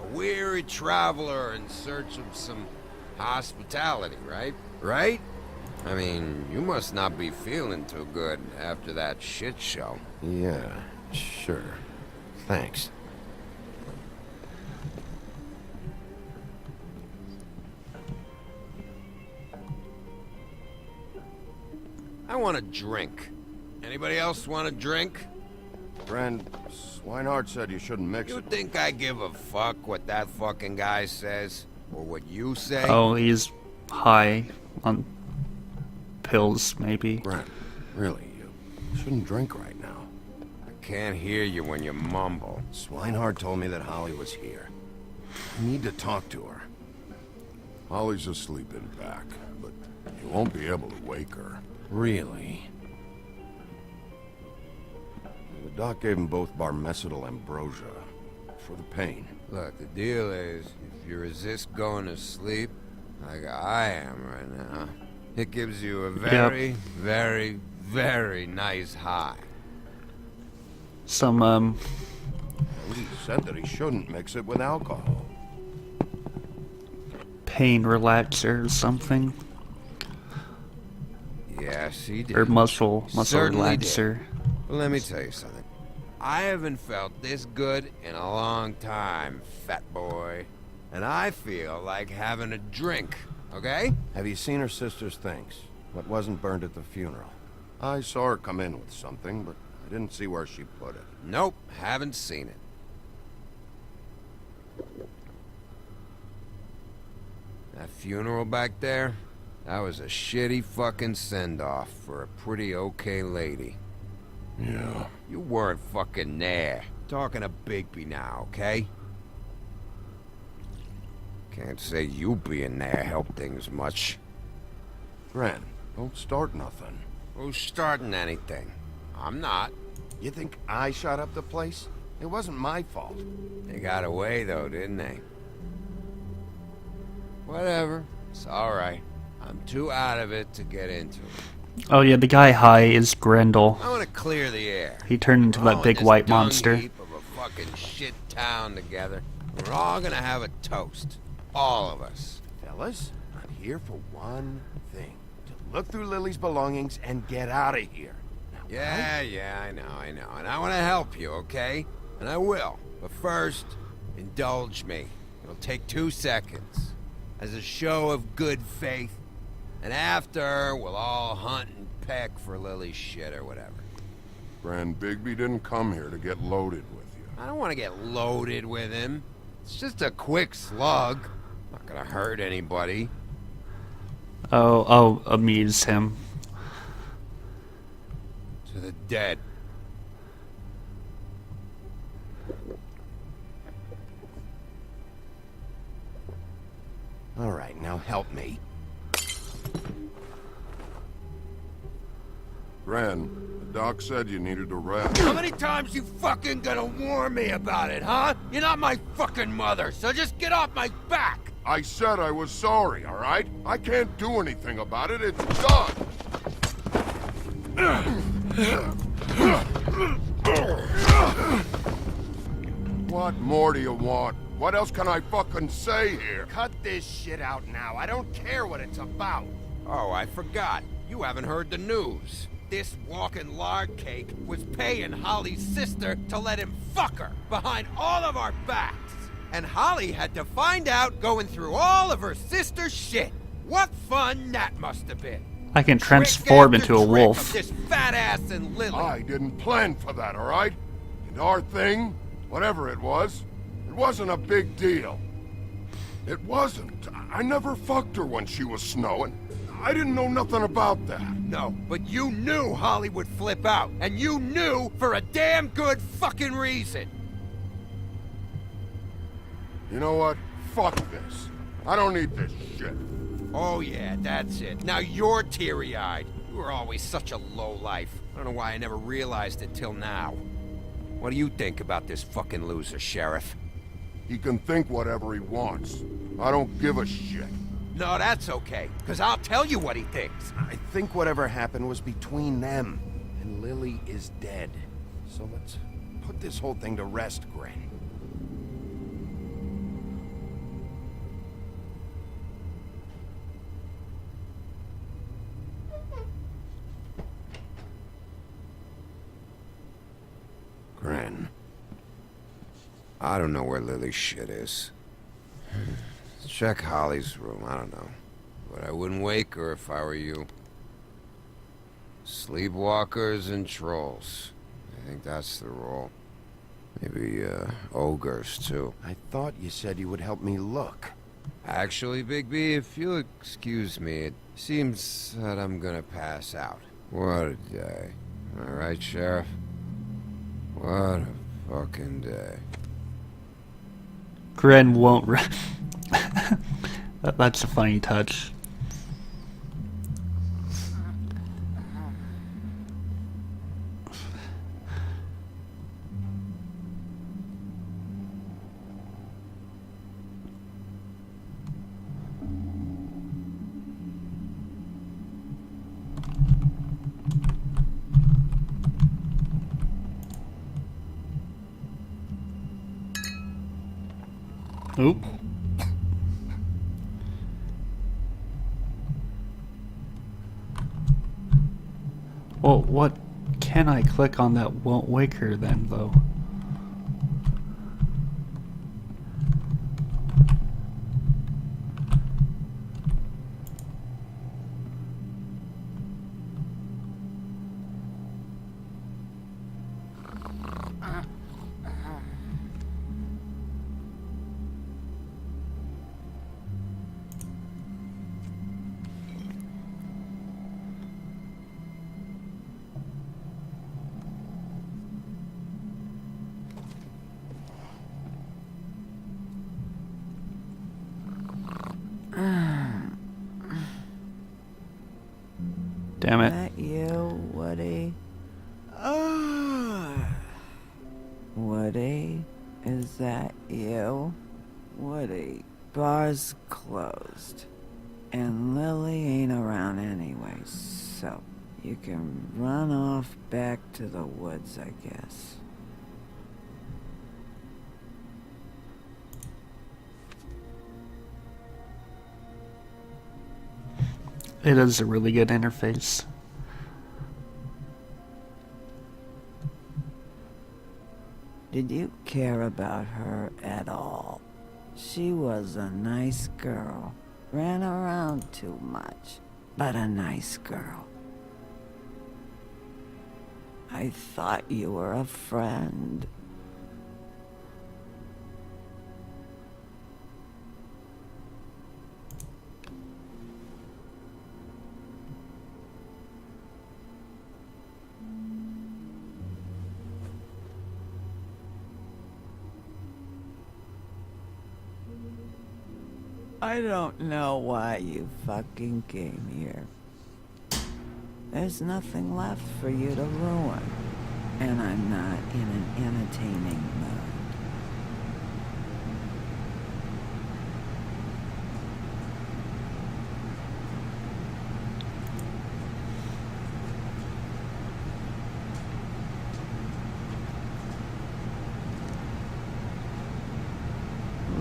A weary traveler in search of some hospitality, right? Right? I mean, you must not be feeling too good after that shit show. Yeah, sure. Thanks. I want a drink. Anybody else want a drink? Friend, Swinehart said you shouldn't mix it. You think I give a fuck what that fucking guy says? Or what you say? Oh, he's high on pills, maybe. Brent, really, you shouldn't drink right now. I can't hear you when you mumble. Swinehart told me that Holly was here. I need to talk to her. Holly's asleep in back, but you won't be able to wake her. Really? The doc gave them both Barmecidal ambrosia for the pain. Look, the deal is, if you resist going to sleep, like I am right now, it gives you a very, very, very nice high. Some, He said that he shouldn't mix it with alcohol. pain relaxer or something. Yes, he did. Or muscle Certainly relaxer. did. Well, let me tell you something. I haven't felt this good in a long time, fat boy. And I feel like having a drink, okay? Have you seen her sister's things? What wasn't burned at the funeral? I saw her come in with something, but I didn't see where she put it. Nope, haven't seen it. That funeral back there? That was a shitty fucking send-off for a pretty okay lady. Yeah. You weren't fucking there. Talking to Bigby now, okay? Can't say you being there helped things much. Gren, don't start nothing. Who's starting anything? I'm not. You think I shot up the place? It wasn't my fault. They got away though, didn't they? Whatever. It's alright. I'm too out of it to get into it. Oh yeah, the guy high is Grendel. I want to clear the air. He turned into that big white monster. Heap of a fucking shit town together. We're all gonna have a toast. All of us. Fellas, I'm here for one thing. To look through Lily's belongings and get out of here. Now, Yeah, I know. And I want to help you, okay? And I will. But first, indulge me. It'll take 2 seconds. As a show of good faith. And after, we'll all hunt and peck for Lily's shit or whatever. Grand Bigby didn't come here to get loaded with you. I don't want to get loaded with him. It's just a quick slug. Not gonna hurt anybody. Oh, amuse him. To the dead. All right, now help me. Gren, the doc said you needed a rest. How many times you fucking gonna warn me about it, huh? You're not my fucking mother, so just get off my back! I said I was sorry, all right? I can't do anything about it. It's done. What more do you want? What else can I fucking say here? Cut this shit out now. I don't care what it's about. Oh, I forgot. You haven't heard the news. This walking lard cake was paying Holly's sister to let him fuck her behind all of our backs. And Holly had to find out going through all of her sister's shit. What fun that must have been. I can transform into a wolf. This fat ass and Lily. I didn't plan for that, all right? And our thing, whatever it wasn't a big deal. It wasn't. I never fucked her when she was snowing. I didn't know nothing about that. No, but you knew Holly would flip out. And you knew for a damn good fucking reason. You know what? Fuck this. I don't need this shit. Oh yeah, that's it. Now you're teary-eyed. You were always such a lowlife. I don't know why I never realized it till now. What do you think about this fucking loser, Sheriff? He can think whatever he wants. I don't give a shit. No, that's okay, because I'll tell you what he thinks. I think whatever happened was between them, and Lily is dead. So let's put this whole thing to rest, Gren. Gren. I don't know where Lily's shit is. Check Holly's room, I don't know. But I wouldn't wake her if I were you. Sleepwalkers and trolls. I think that's the rule. Maybe, ogres, too. I thought you said you would help me look. Actually, Bigby, if you'll excuse me, it seems that I'm gonna pass out. What a day. Am I right, Sheriff? What a fucking day. Gren won't That's a funny touch. Oop. Well, what can I click on that won't wake her then, though? Damn it. That you, Woody? Woody? Is that you? Woody, bar's closed. And Lily ain't around anyway, so you can run off back to the woods, I guess. It is a really good interface. Did you care about her at all? She was a nice girl. Ran around too much, but a nice girl. I thought you were a friend. I don't know why you fucking came here. There's nothing left for you to ruin, and I'm not in an entertaining mood.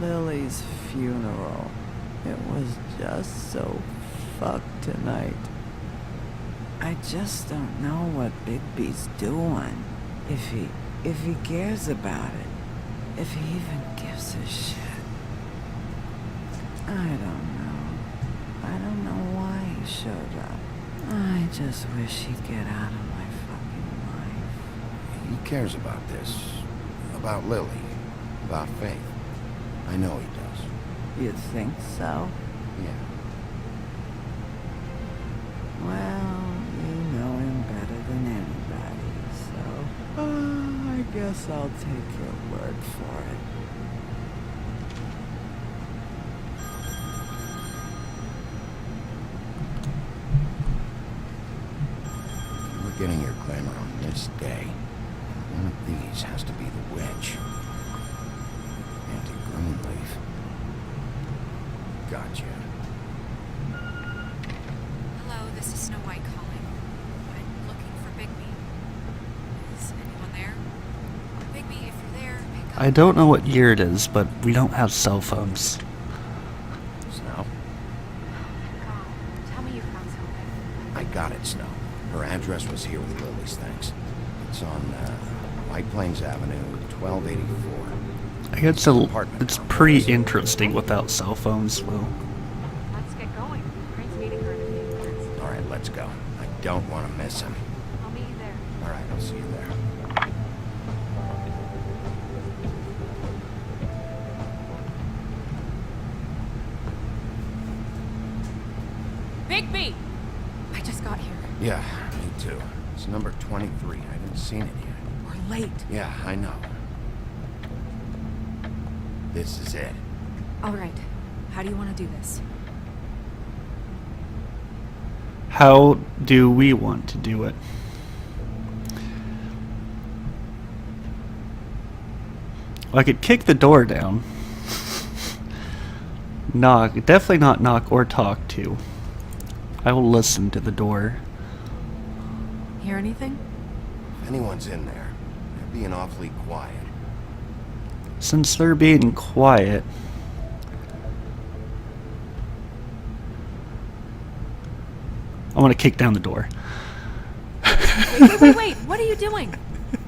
Lily's funeral. It was just so fucked tonight. I just don't know what Bigby's doing. If he cares about it. If he even gives a shit. I don't know. I don't know why he showed up. I just wish he'd get out of my fucking life. He cares about this. About Lily. About Faith. I know he does. You think so? Yeah. Well, you know him better than anybody, so... I guess I'll take your word for it. You were getting your glamour on this day. One of these has to be the witch. Auntie Greenleaf. Gotcha. Hello, this is Snow White calling. I'm looking for Bigby. Is anyone there? Bigby, if you're there, pick up. I don't know what year it is, but we don't have cell phones. Snow? Tell me you found something. I got it, Snow. Her address was here with Lily's things. It's on White Plains Avenue, 1284. I guess it's pretty interesting without cell phones, though. Let's get going. Crane's meeting her in a few minutes. All right, let's go. I don't want to miss him. I'll meet you there. All right, I'll see you there. Bigby! I just got here. Yeah, me too. It's number 23. I haven't seen it yet. We're late. Yeah, I know. This is it. All right. How do you want to do this? How do we want to do it? Well, I could kick the door down. Knock. Definitely not knock or talk to. I will listen to the door. Hear anything? If anyone's in there, they're being awfully quiet. Since they're being quiet, I want to kick down the door. Wait, what are you doing?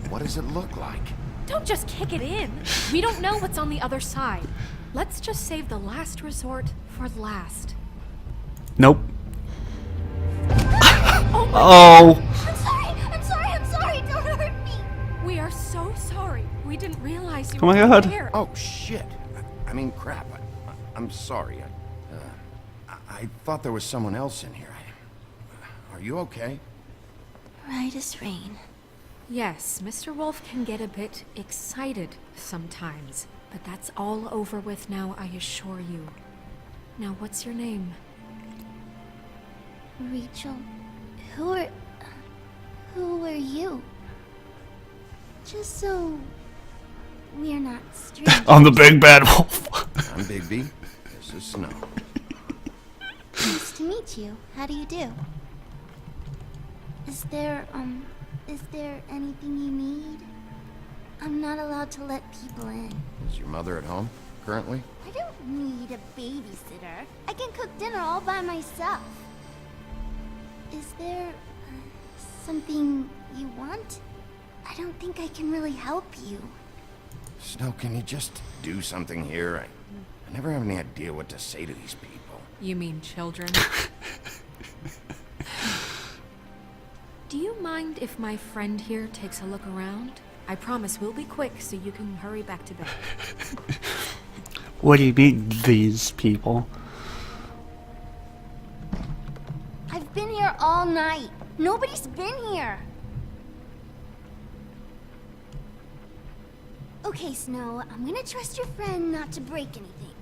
What does it look like? Don't just kick it in. We don't know what's on the other side. Let's just save the last resort for last. Nope. Oh. I'm sorry, don't hurt me. We are so sorry. We didn't realize you Oh my were God. there. Oh, shit. I mean, crap. I'm sorry. I thought there was someone else in here. Are you okay? Right as rain. Yes, Mr. Wolf can get a bit excited sometimes, but that's all over with now, I assure you. Now, what's your name? Rachel, who are you? Just so we're not strangers. I'm the big bad wolf. I'm Bigby. This is Snow. Nice to meet you. How do you do? Is there anything you need? I'm not allowed to let people in. Is your mother at home currently? I don't need a babysitter. I can cook dinner all by myself. Is there something you want? I don't think I can really help you. Snow, can you just do something here? I never have any idea what to say to these people. You mean children? Do you mind if my friend here takes a look around? I promise we'll be quick so you can hurry back to bed. What do you mean, these people? I've been here all night. Nobody's been here. Okay, Snow, I'm gonna trust your friend not to break anything.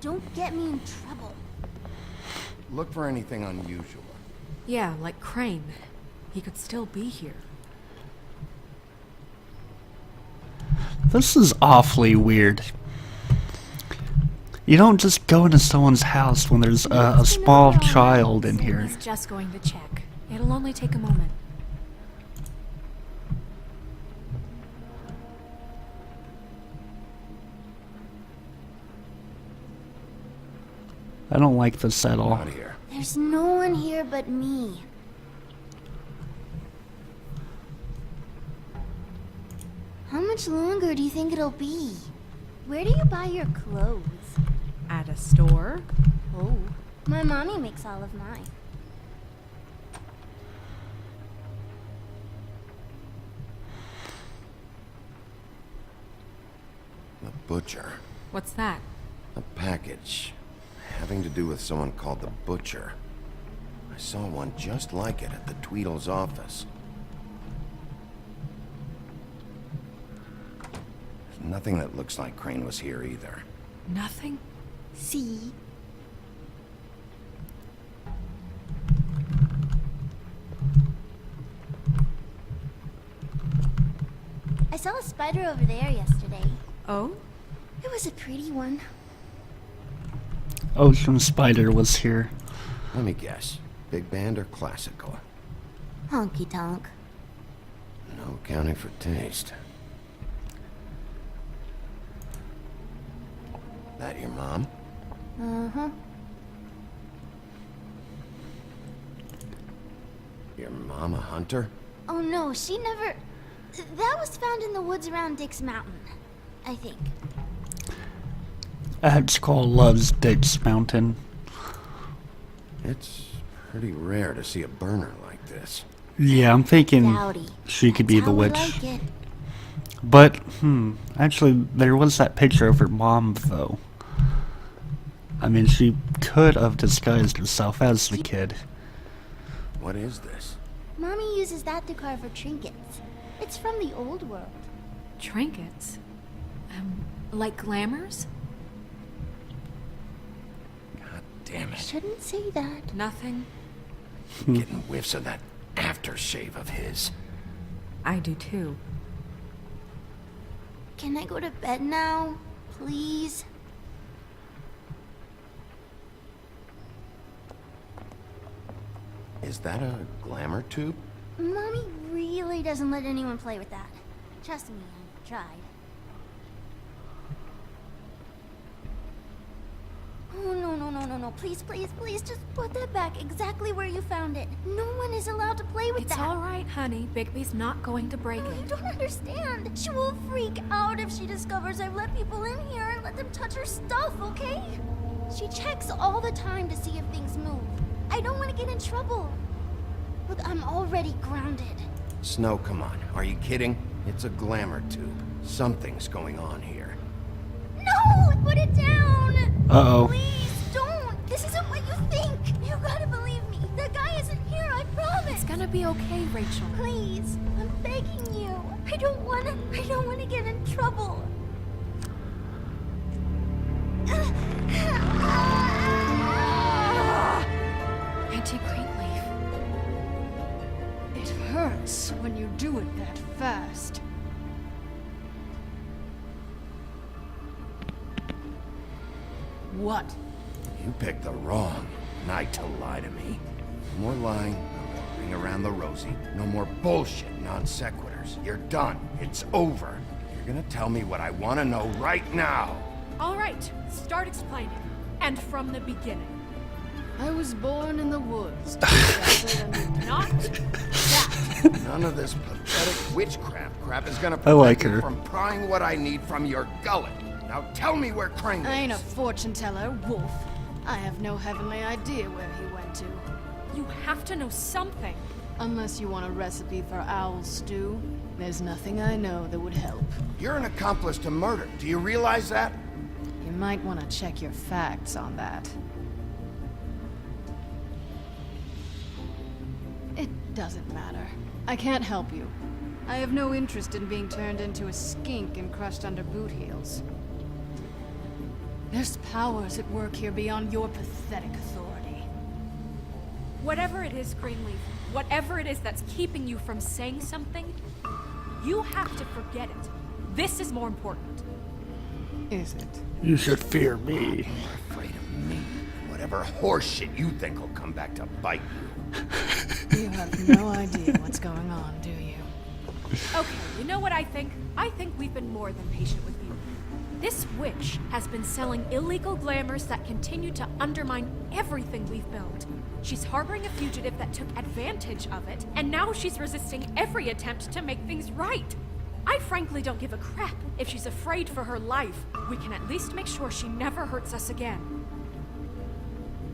Don't get me in trouble. Look for anything unusual. Yeah, like Crane. He could still be here. This is awfully weird. You don't just go into someone's house when there's a small child in here. He's just going to check. It'll only take a moment. I don't like this at all. There's no one here but me. How much longer do you think it'll be? Where do you buy your clothes? At a store? Oh, my mommy makes all of mine. The butcher. What's that? A package. Having to do with someone called the Butcher. I saw one just like it at the Tweedle's office. There's nothing that looks like Crane was here either. Nothing? See? I saw a spider over there yesterday. Oh? It was a pretty one. Ocean Spider was here. Let me guess. Big band or classical? Honky tonk. No accounting for taste. That your mom? Uh-huh. Your mom a hunter? Oh no, she never... That was found in the woods around Dick's Mountain, I think. It's called Love's Dick's Mountain. It's pretty rare to see a burner like this. Yeah, I'm thinking Dowdy. she could be That's the how we witch. like it. But, actually, there was that picture of her mom, though. I mean, she could have disguised herself as the kid. What is this? Mommy uses that to carve her trinkets. It's from the old world. Trinkets? Like glamours? Damn it. Shouldn't say that. Nothing? Getting whiffs of that aftershave of his. I do too. Can I go to bed now? Please? Is that a glamour tube? Mommy really doesn't let anyone play with that. Trust me, I've tried. Oh, no. Please, just put that back exactly where you found it. No one is allowed to play with It's that. all right, honey. Bigby's not going to break No, it. you don't understand. She will freak out if she discovers I've let people in here and let them touch her stuff, okay? She checks all the time to see if things move. I don't want to get in trouble. Look, I'm already grounded. Snow, come on. Are you kidding? It's a glamour tube. Something's going on here. No! Put it down! Uh-oh. Please, don't! This isn't what you think! You gotta believe me! That guy isn't here, I promise! It's gonna be okay, Rachel. Please, I'm begging you. I don't wanna get in trouble. Auntie Greenleaf. It hurts when you do it that fast. What? You picked the wrong night to lie to me. No more lying, no more ring around the rosy, no more bullshit non sequiturs. You're done. It's over. You're gonna tell me what I want to know right now. All right, start explaining. And from the beginning. I was born in the woods. Not that. None of this pathetic witchcraft crap is gonna I like prevent her. me from prying what I need from your gullet. Now tell me where Crane is. I ain't a fortune teller, Wolf. I have no heavenly idea where he went to. You have to know something. Unless you want a recipe for owl stew, there's nothing I know that would help. You're an accomplice to murder. Do you realize that? You might want to check your facts on that. It doesn't matter. I can't help you. I have no interest in being turned into a skink and crushed under boot heels. There's powers at work here beyond your pathetic authority. Whatever it is, Greenleaf, whatever it is that's keeping you from saying something, you have to forget it. This is more important. Is it? You should fear me. You're afraid of me. Whatever horseshit you think will come back to bite you. You have no idea what's going on, do you? Okay, you know what I think? I think we've been more than patient with you. This witch has been selling illegal glamours that continue to undermine everything we've built. She's harboring a fugitive that took advantage of it, and now she's resisting every attempt to make things right. I frankly don't give a crap if she's afraid for her life. We can at least make sure she never hurts us again.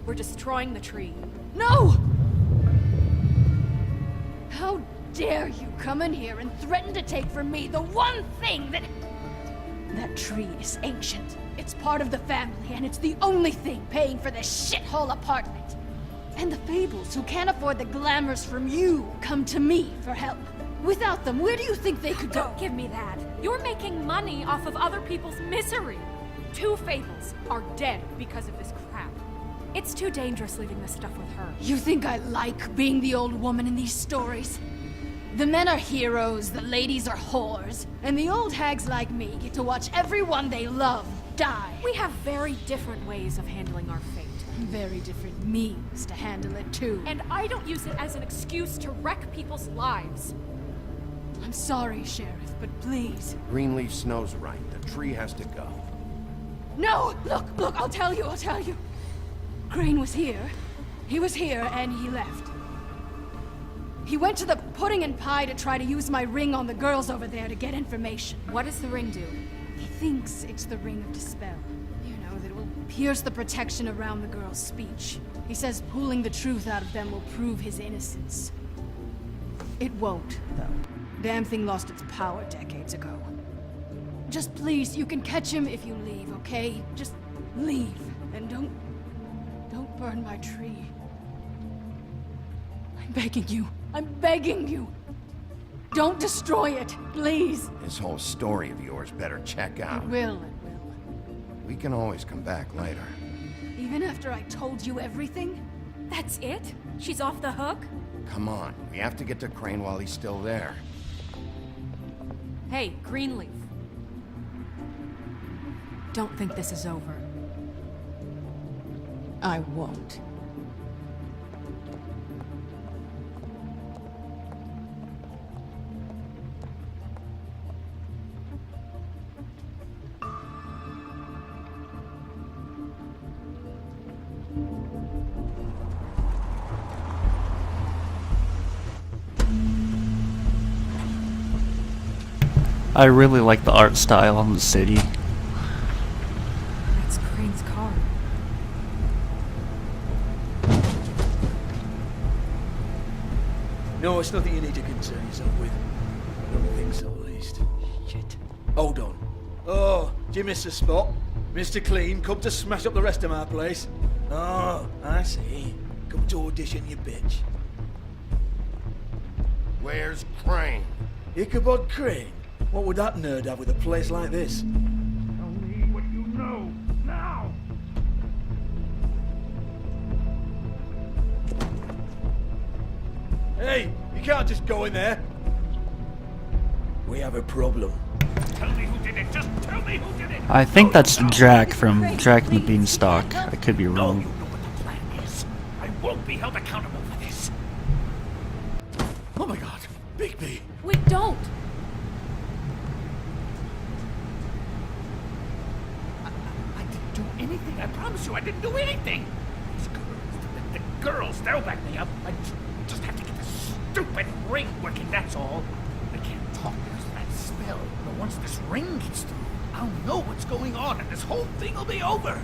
We're destroying the tree. No! How dare you come in here and threaten to take from me the one thing that... That tree is ancient. It's part of the family, and it's the only thing paying for this shithole apartment. And the Fables, who can't afford the glamours from you, come to me for help. Without them, where do you think they could go? Don't give me that. You're making money off of other people's misery. 2 Fables are dead because of this crap. It's too dangerous leaving this stuff with her. You think I like being the old woman in these stories? The men are heroes, the ladies are whores, and the old hags like me get to watch everyone they love die. We have very different ways of handling our fate. Very different means to handle it, too. And I don't use it as an excuse to wreck people's lives. I'm sorry, Sheriff, but please. Greenleaf Snow's right. The tree has to go. No! Look, I'll tell you. Crane was here. He was here, and he left. He went to the pudding and pie to try to use my ring on the girls over there to get information. What does the ring do? He thinks it's the Ring of Dispel. You know, that it will pierce the protection around the girls' speech. He says pulling the truth out of them will prove his innocence. It won't, though. Damn thing lost its power decades ago. Just please, you can catch him if you leave, okay? Just leave, and don't burn my tree. I'm begging you. Don't destroy it, please. This whole story of yours better check out. It will. We can always come back later. Even after I told you everything? That's it? She's off the hook? Come on, we have to get to Crane while he's still there. Hey, Greenleaf. Don't think this is over. I won't. I really like the art style on the city. That's Crane's car. No, it's nothing you need to concern yourself with. I don't think so, at least. Shit. Hold on. Oh, do you miss the spot? Mr. Clean, come to smash up the rest of my place. Oh, I see. Come to audition, you bitch. Where's Crane? Ichabod Crane? What would that nerd have with a place like this? Tell me what you know, now! Hey, you can't just go in there. We have a problem. Tell me who did it, just tell me who did it! I think that's Jack from Jack and the Beanstalk. I could be wrong. You know what the plan is. I won't be held accountable for this. Oh my god, Bigby! Wait, don't! I didn't do anything, I promise you, I didn't do anything! These girls, the girls, they'll back me up. I just have to get this stupid ring working, that's all. I can't talk because of that spell, but once this ring gets through, I'll know what's going on and this whole thing will be over.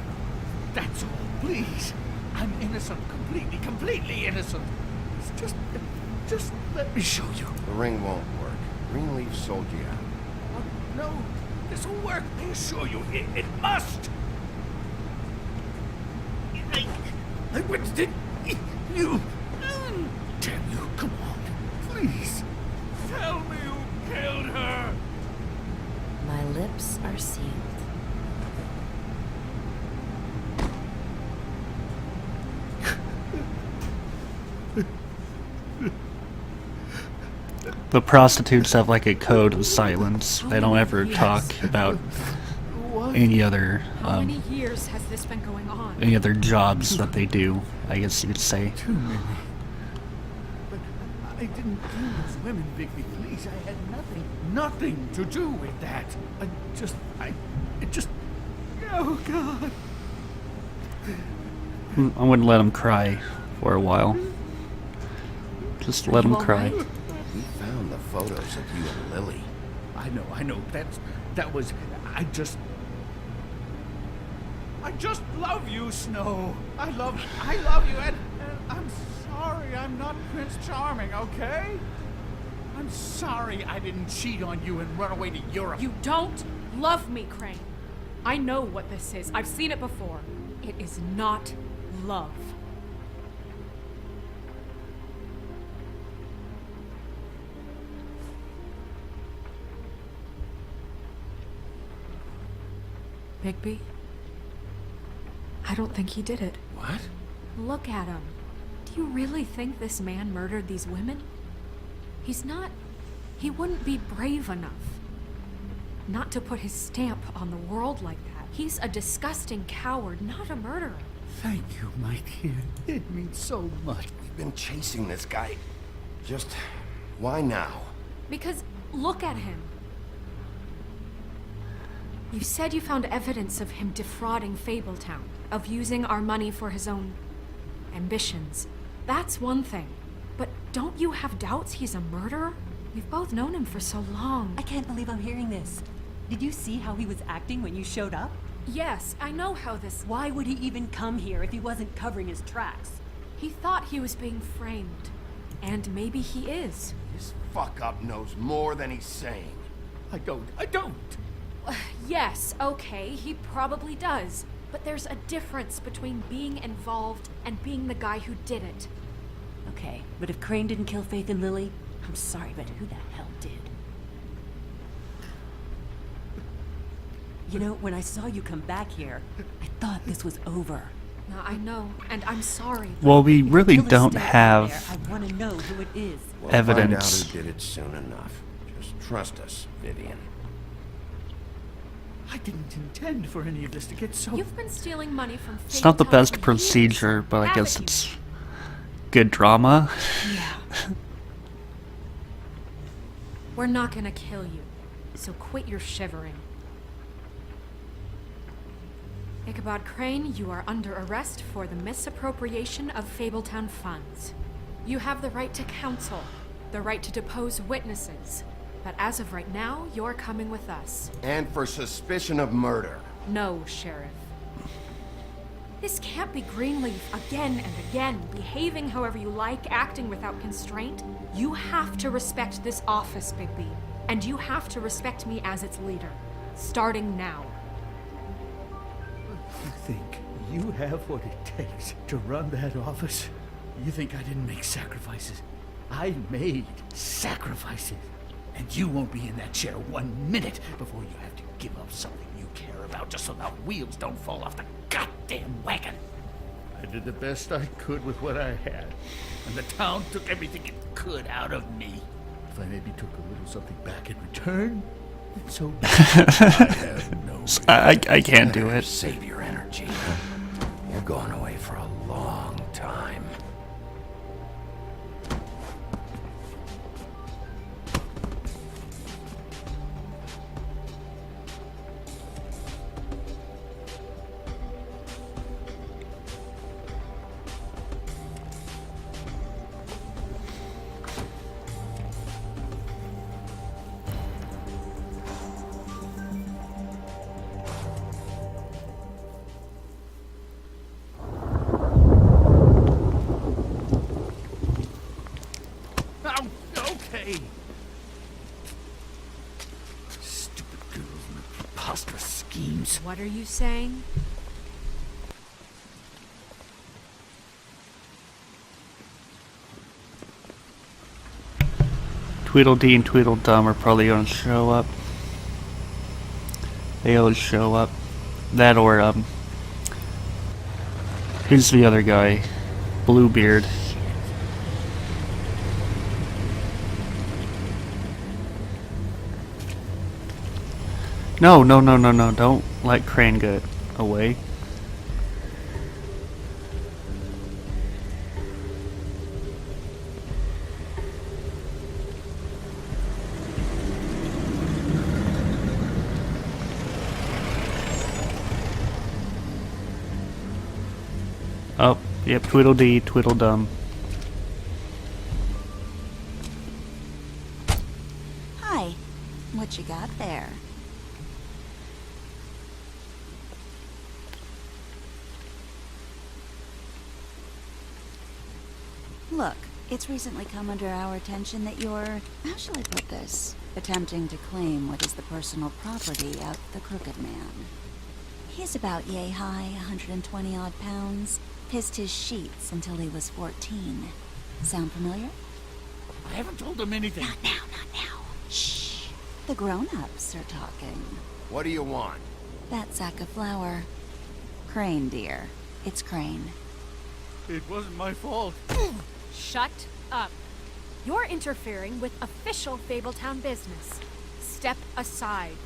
That's all, please. I'm innocent, completely innocent. It's just let me show you. The ring won't work. Greenleaf sold you out. No, this will work, I assure you. It must. I witnessed it. You. Damn you, come on. Please. Tell me who killed her. My lips are sealed. The prostitutes have like a code of silence. They don't ever talk about any other How many years has this been going on? any other jobs that they do, I guess you could say. Too many. But I didn't kill those women, Bigby. Please, I had nothing to do with that. It just. Oh God. I wouldn't let him cry for a while. Just let him cry. We found the photos of you and Lily. I I know. That was... I just love you, Snow. I love you, and I'm sorry I'm not Prince Charming, okay? I'm sorry I didn't cheat on you and run away to Europe. You don't love me, Crane. I know what this is. I've seen it before. It is not love. Bigby? I don't think he did it. What? Look at him. Do you really think this man murdered these women? He's not... He wouldn't be brave enough. Not to put his stamp on the world like that. He's a disgusting coward, not a murderer. Thank you, my dear. It means so much. We've been chasing this guy. Just... why now? Because look at him. You said you found evidence of him defrauding Fabletown, of using our money for his own ambitions. That's one thing. But don't you have doubts he's a murderer? We've both known him for so long. I can't believe I'm hearing this. Did you see how he was acting when you showed up? Yes, I know how this... Why would he even come here if he wasn't covering his tracks? He thought he was being framed. And maybe he is. This fuck-up knows more than he's saying. I don't. Yes, okay, he probably does. But there's a difference between being involved and being the guy who did it. Okay, but if Crane didn't kill Faith and Lily, I'm sorry, but who the hell did? You know, when I saw you come back here, I thought this was over. No, I know, and I'm sorry. Well, we really Until don't this day have there, I want to know who it is. We'll evidence. find out who did it soon enough. Just trust us, Vivian. I didn't intend for any of this to get so... You've been stealing money from It's not the Fabletown best for procedure, years, but I haven't guess you? it's good drama. Yeah. We're not gonna kill you, so quit your shivering. Ichabod Crane, you are under arrest for the misappropriation of Fabletown funds. You have the right to counsel, the right to depose witnesses, but as of right now, you're coming with us. And for suspicion of murder. No, Sheriff. This can't be Greenleaf again and again, behaving however you like, acting without constraint. You have to respect this office, Bigby, and you have to respect me as its leader, starting now. You think you have what it takes to run that office? You think I didn't make sacrifices? I made sacrifices. And you won't be in that chair 1 minute before you have to give up something you care about just so the wheels don't fall off the goddamn wagon. I did the best I could with what I had, and the town took everything it could out of me. If I maybe took a little something back in return, then so be it. I have no I can't do it. Save your energy. You're going away for a long time. Okay. Stupid girls and their preposterous schemes. What are you saying? Tweedledee and Tweedledum are probably gonna show up. They always show up. That or, who's the other guy? Bluebeard. No, don't let Crane get away. Oh, yep, Tweedledee, Tweedledum. Hi. What What you got there? Look, it's recently come under our attention that you're, how shall I put this, attempting to claim what is the personal property of the Crooked Man. He's about yay high, 120 odd pounds, pissed his sheets until he was 14. Sound familiar? I haven't told him anything. Not now, not now. Shh. The grown-ups are talking. What do you want? That sack of flour. Crane, dear. It's Crane. It wasn't my fault. Shut up. You're interfering with official Fabletown business. Step aside.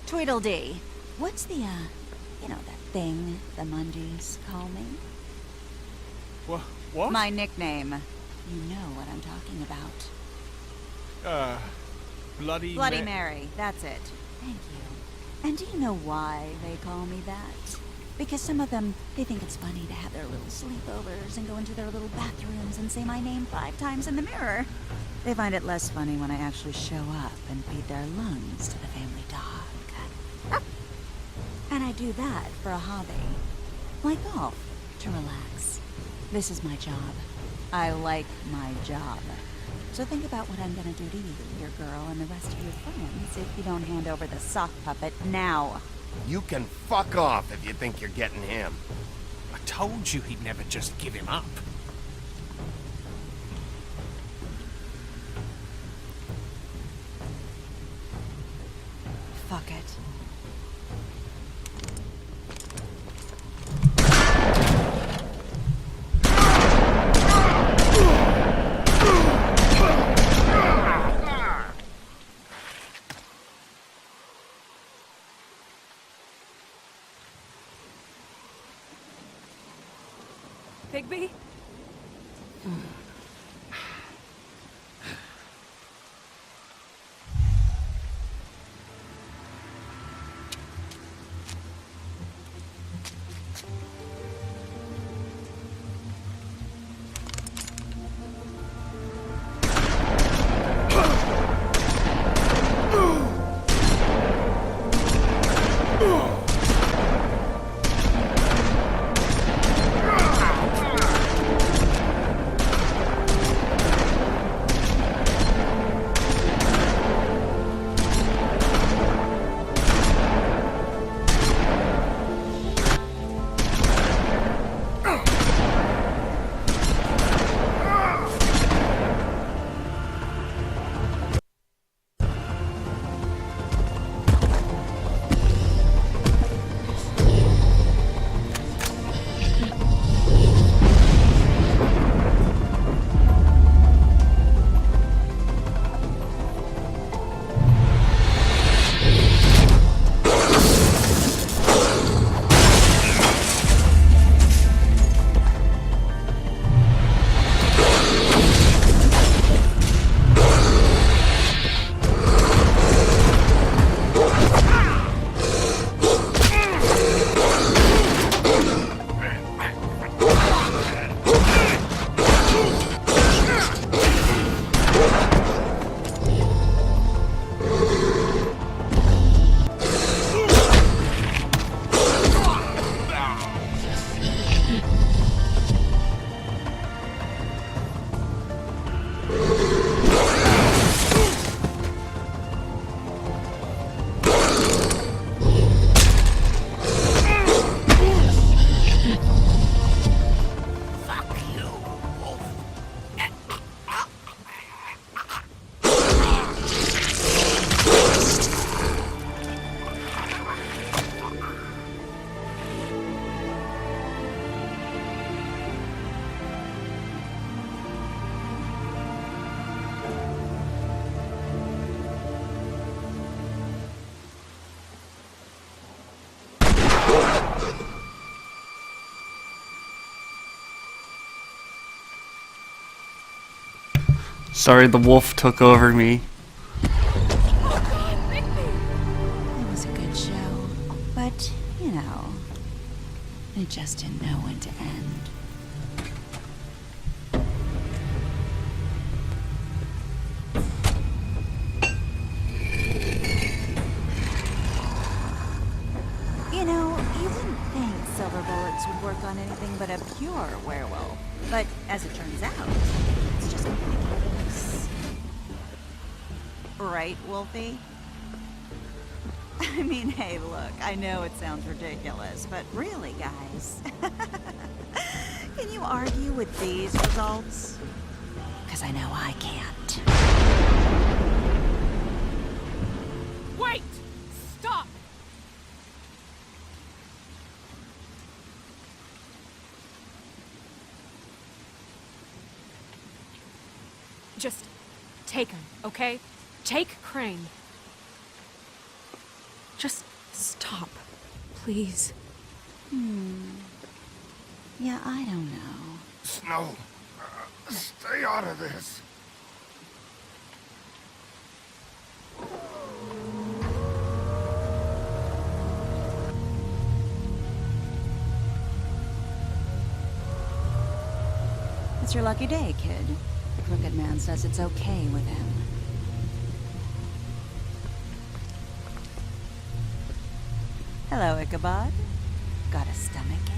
Tweedledee. What's the, you know, that thing the Mundies call me? What? My nickname. You know what I'm talking about. Bloody Mary. That's it. Thank you. And do you know why they call me that? Because some of them, they think it's funny to have their little sleepovers and go into their little bathrooms and say my name 5 times in the mirror. They find it less funny when I actually show up and feed their lungs to the family dog. And I do that for a hobby. Like golf, to relax. This is my job. I like my job. So think about what I'm gonna do to you, your girl, and the rest of your friends if you don't hand over the sock puppet now. You can fuck off if you think you're getting him. I told you he'd never just give him up. Fuck it. Bigby? Sorry, the wolf took over me. It was a good show, but, you know, it just didn't know when to end. anything but a pure werewolf. But as it turns out, it's just ridiculous. Right, Wolfie? I mean, hey, look, I know it sounds ridiculous, but really, guys, can you argue with these results? Because I know I can't. Wait! Stop! Just take him, okay? Take Crane. Just stop, please. Yeah, I don't know. Snow, stay out of this. It's your lucky day, kid. The Crooked Man says it's okay with him. Hello, Ichabod. Got a stomachache?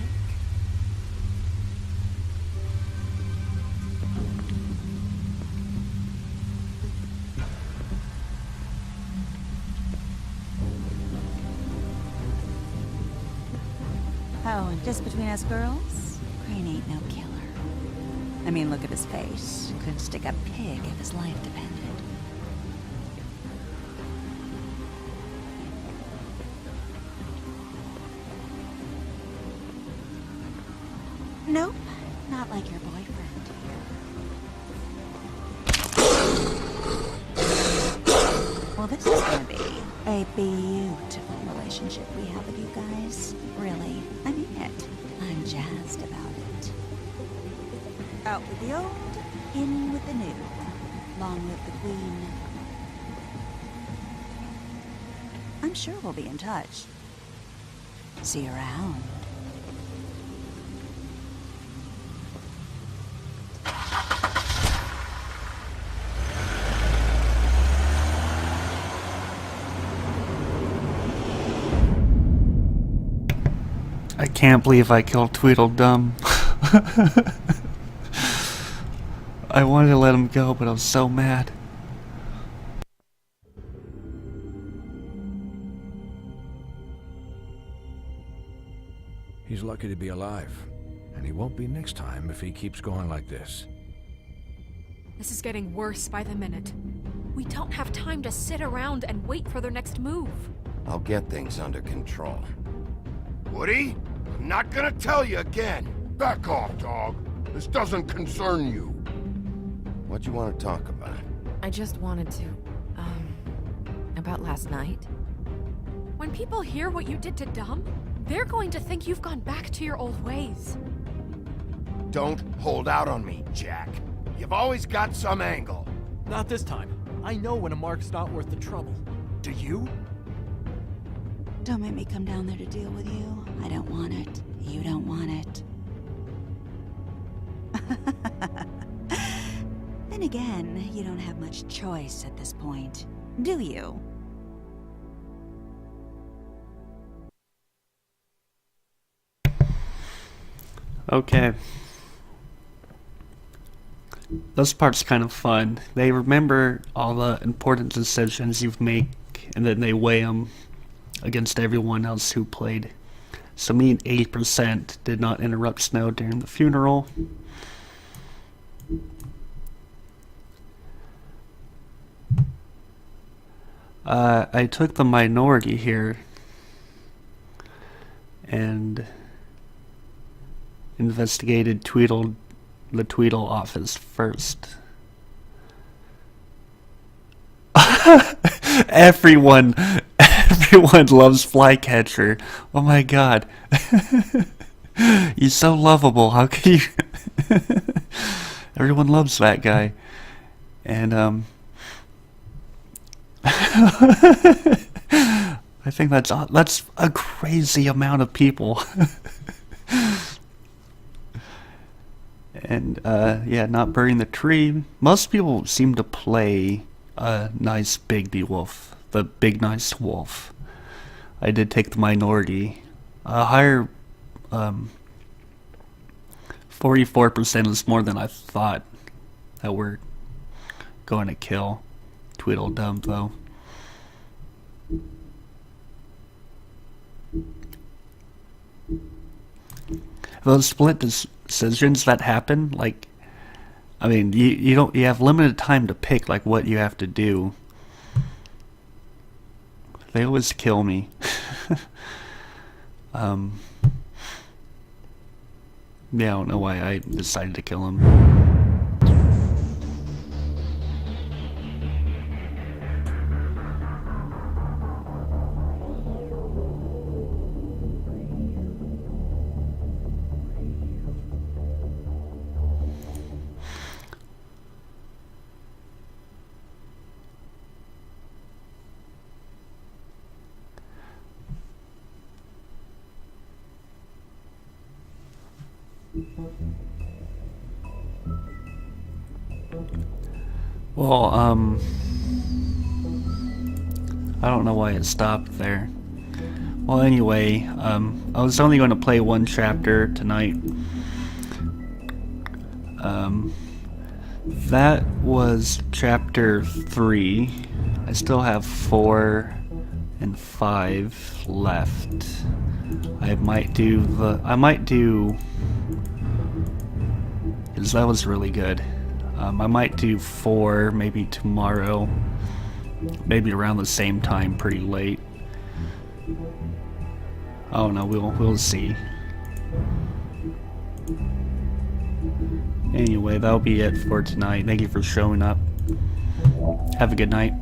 Oh, and just between us girls, Crane ain't no killer. I mean, look at his face. Could stick a pig if his life depended. Nope, not like your boyfriend. Well, this is gonna be a beautiful relationship we have with you guys. Really, I mean it. I'm jazzed about it. Out with the old, in with the new. Long live the Queen. I'm sure we'll be in touch. See you around. I can't believe I killed Tweedledum. I wanted to let him go, but I was so mad. He's lucky to be alive, and he won't be next time if he keeps going like this. This is getting worse by the minute. We don't have time to sit around and wait for their next move. I'll get things under control. Woody, I'm not gonna tell you again. Back off, dog. This doesn't concern you. What you want to talk about? I just wanted to, about last night. When people hear what you did to Dum, they're going to think you've gone back to your old ways. Don't hold out on me, Jack. You've always got some angle. Not this time. I know when a mark's not worth the trouble. Do you? Don't make me come down there to deal with you. I don't want it. You don't want it. Then again, you don't have much choice at this point, do you? Okay. This part's kind of fun. They remember all the important decisions you've made, and then they weigh them against everyone else who played. So me and 80% did not interrupt Snow during the funeral. I took the minority here and investigated the Tweedle office first. Everyone loves Flycatcher. Oh my god. He's so lovable. How can you... Everyone loves that guy. And, I think that's a crazy amount of people. And, yeah, not burying the tree. Most people seem to play a nice Bigby Wolf. The big nice wolf. I did take the minority. A higher, 44% is more than I thought that we're going to kill. Tweedledum, though. Those split decisions that happen, like, I mean, you have limited time to pick, like, what you have to do. They always kill me. Yeah, I don't know why I decided to kill him. Well, I don't know why it stopped there. Well, anyway, I was only going to play one chapter tonight. That was chapter 3. I still have 4 and 5 left. I might do, because that was really good. I might do 4 maybe tomorrow, maybe around the same time, pretty late. I don't know, we'll see. Anyway, that'll be it for tonight. Thank you for showing up. Have a good night.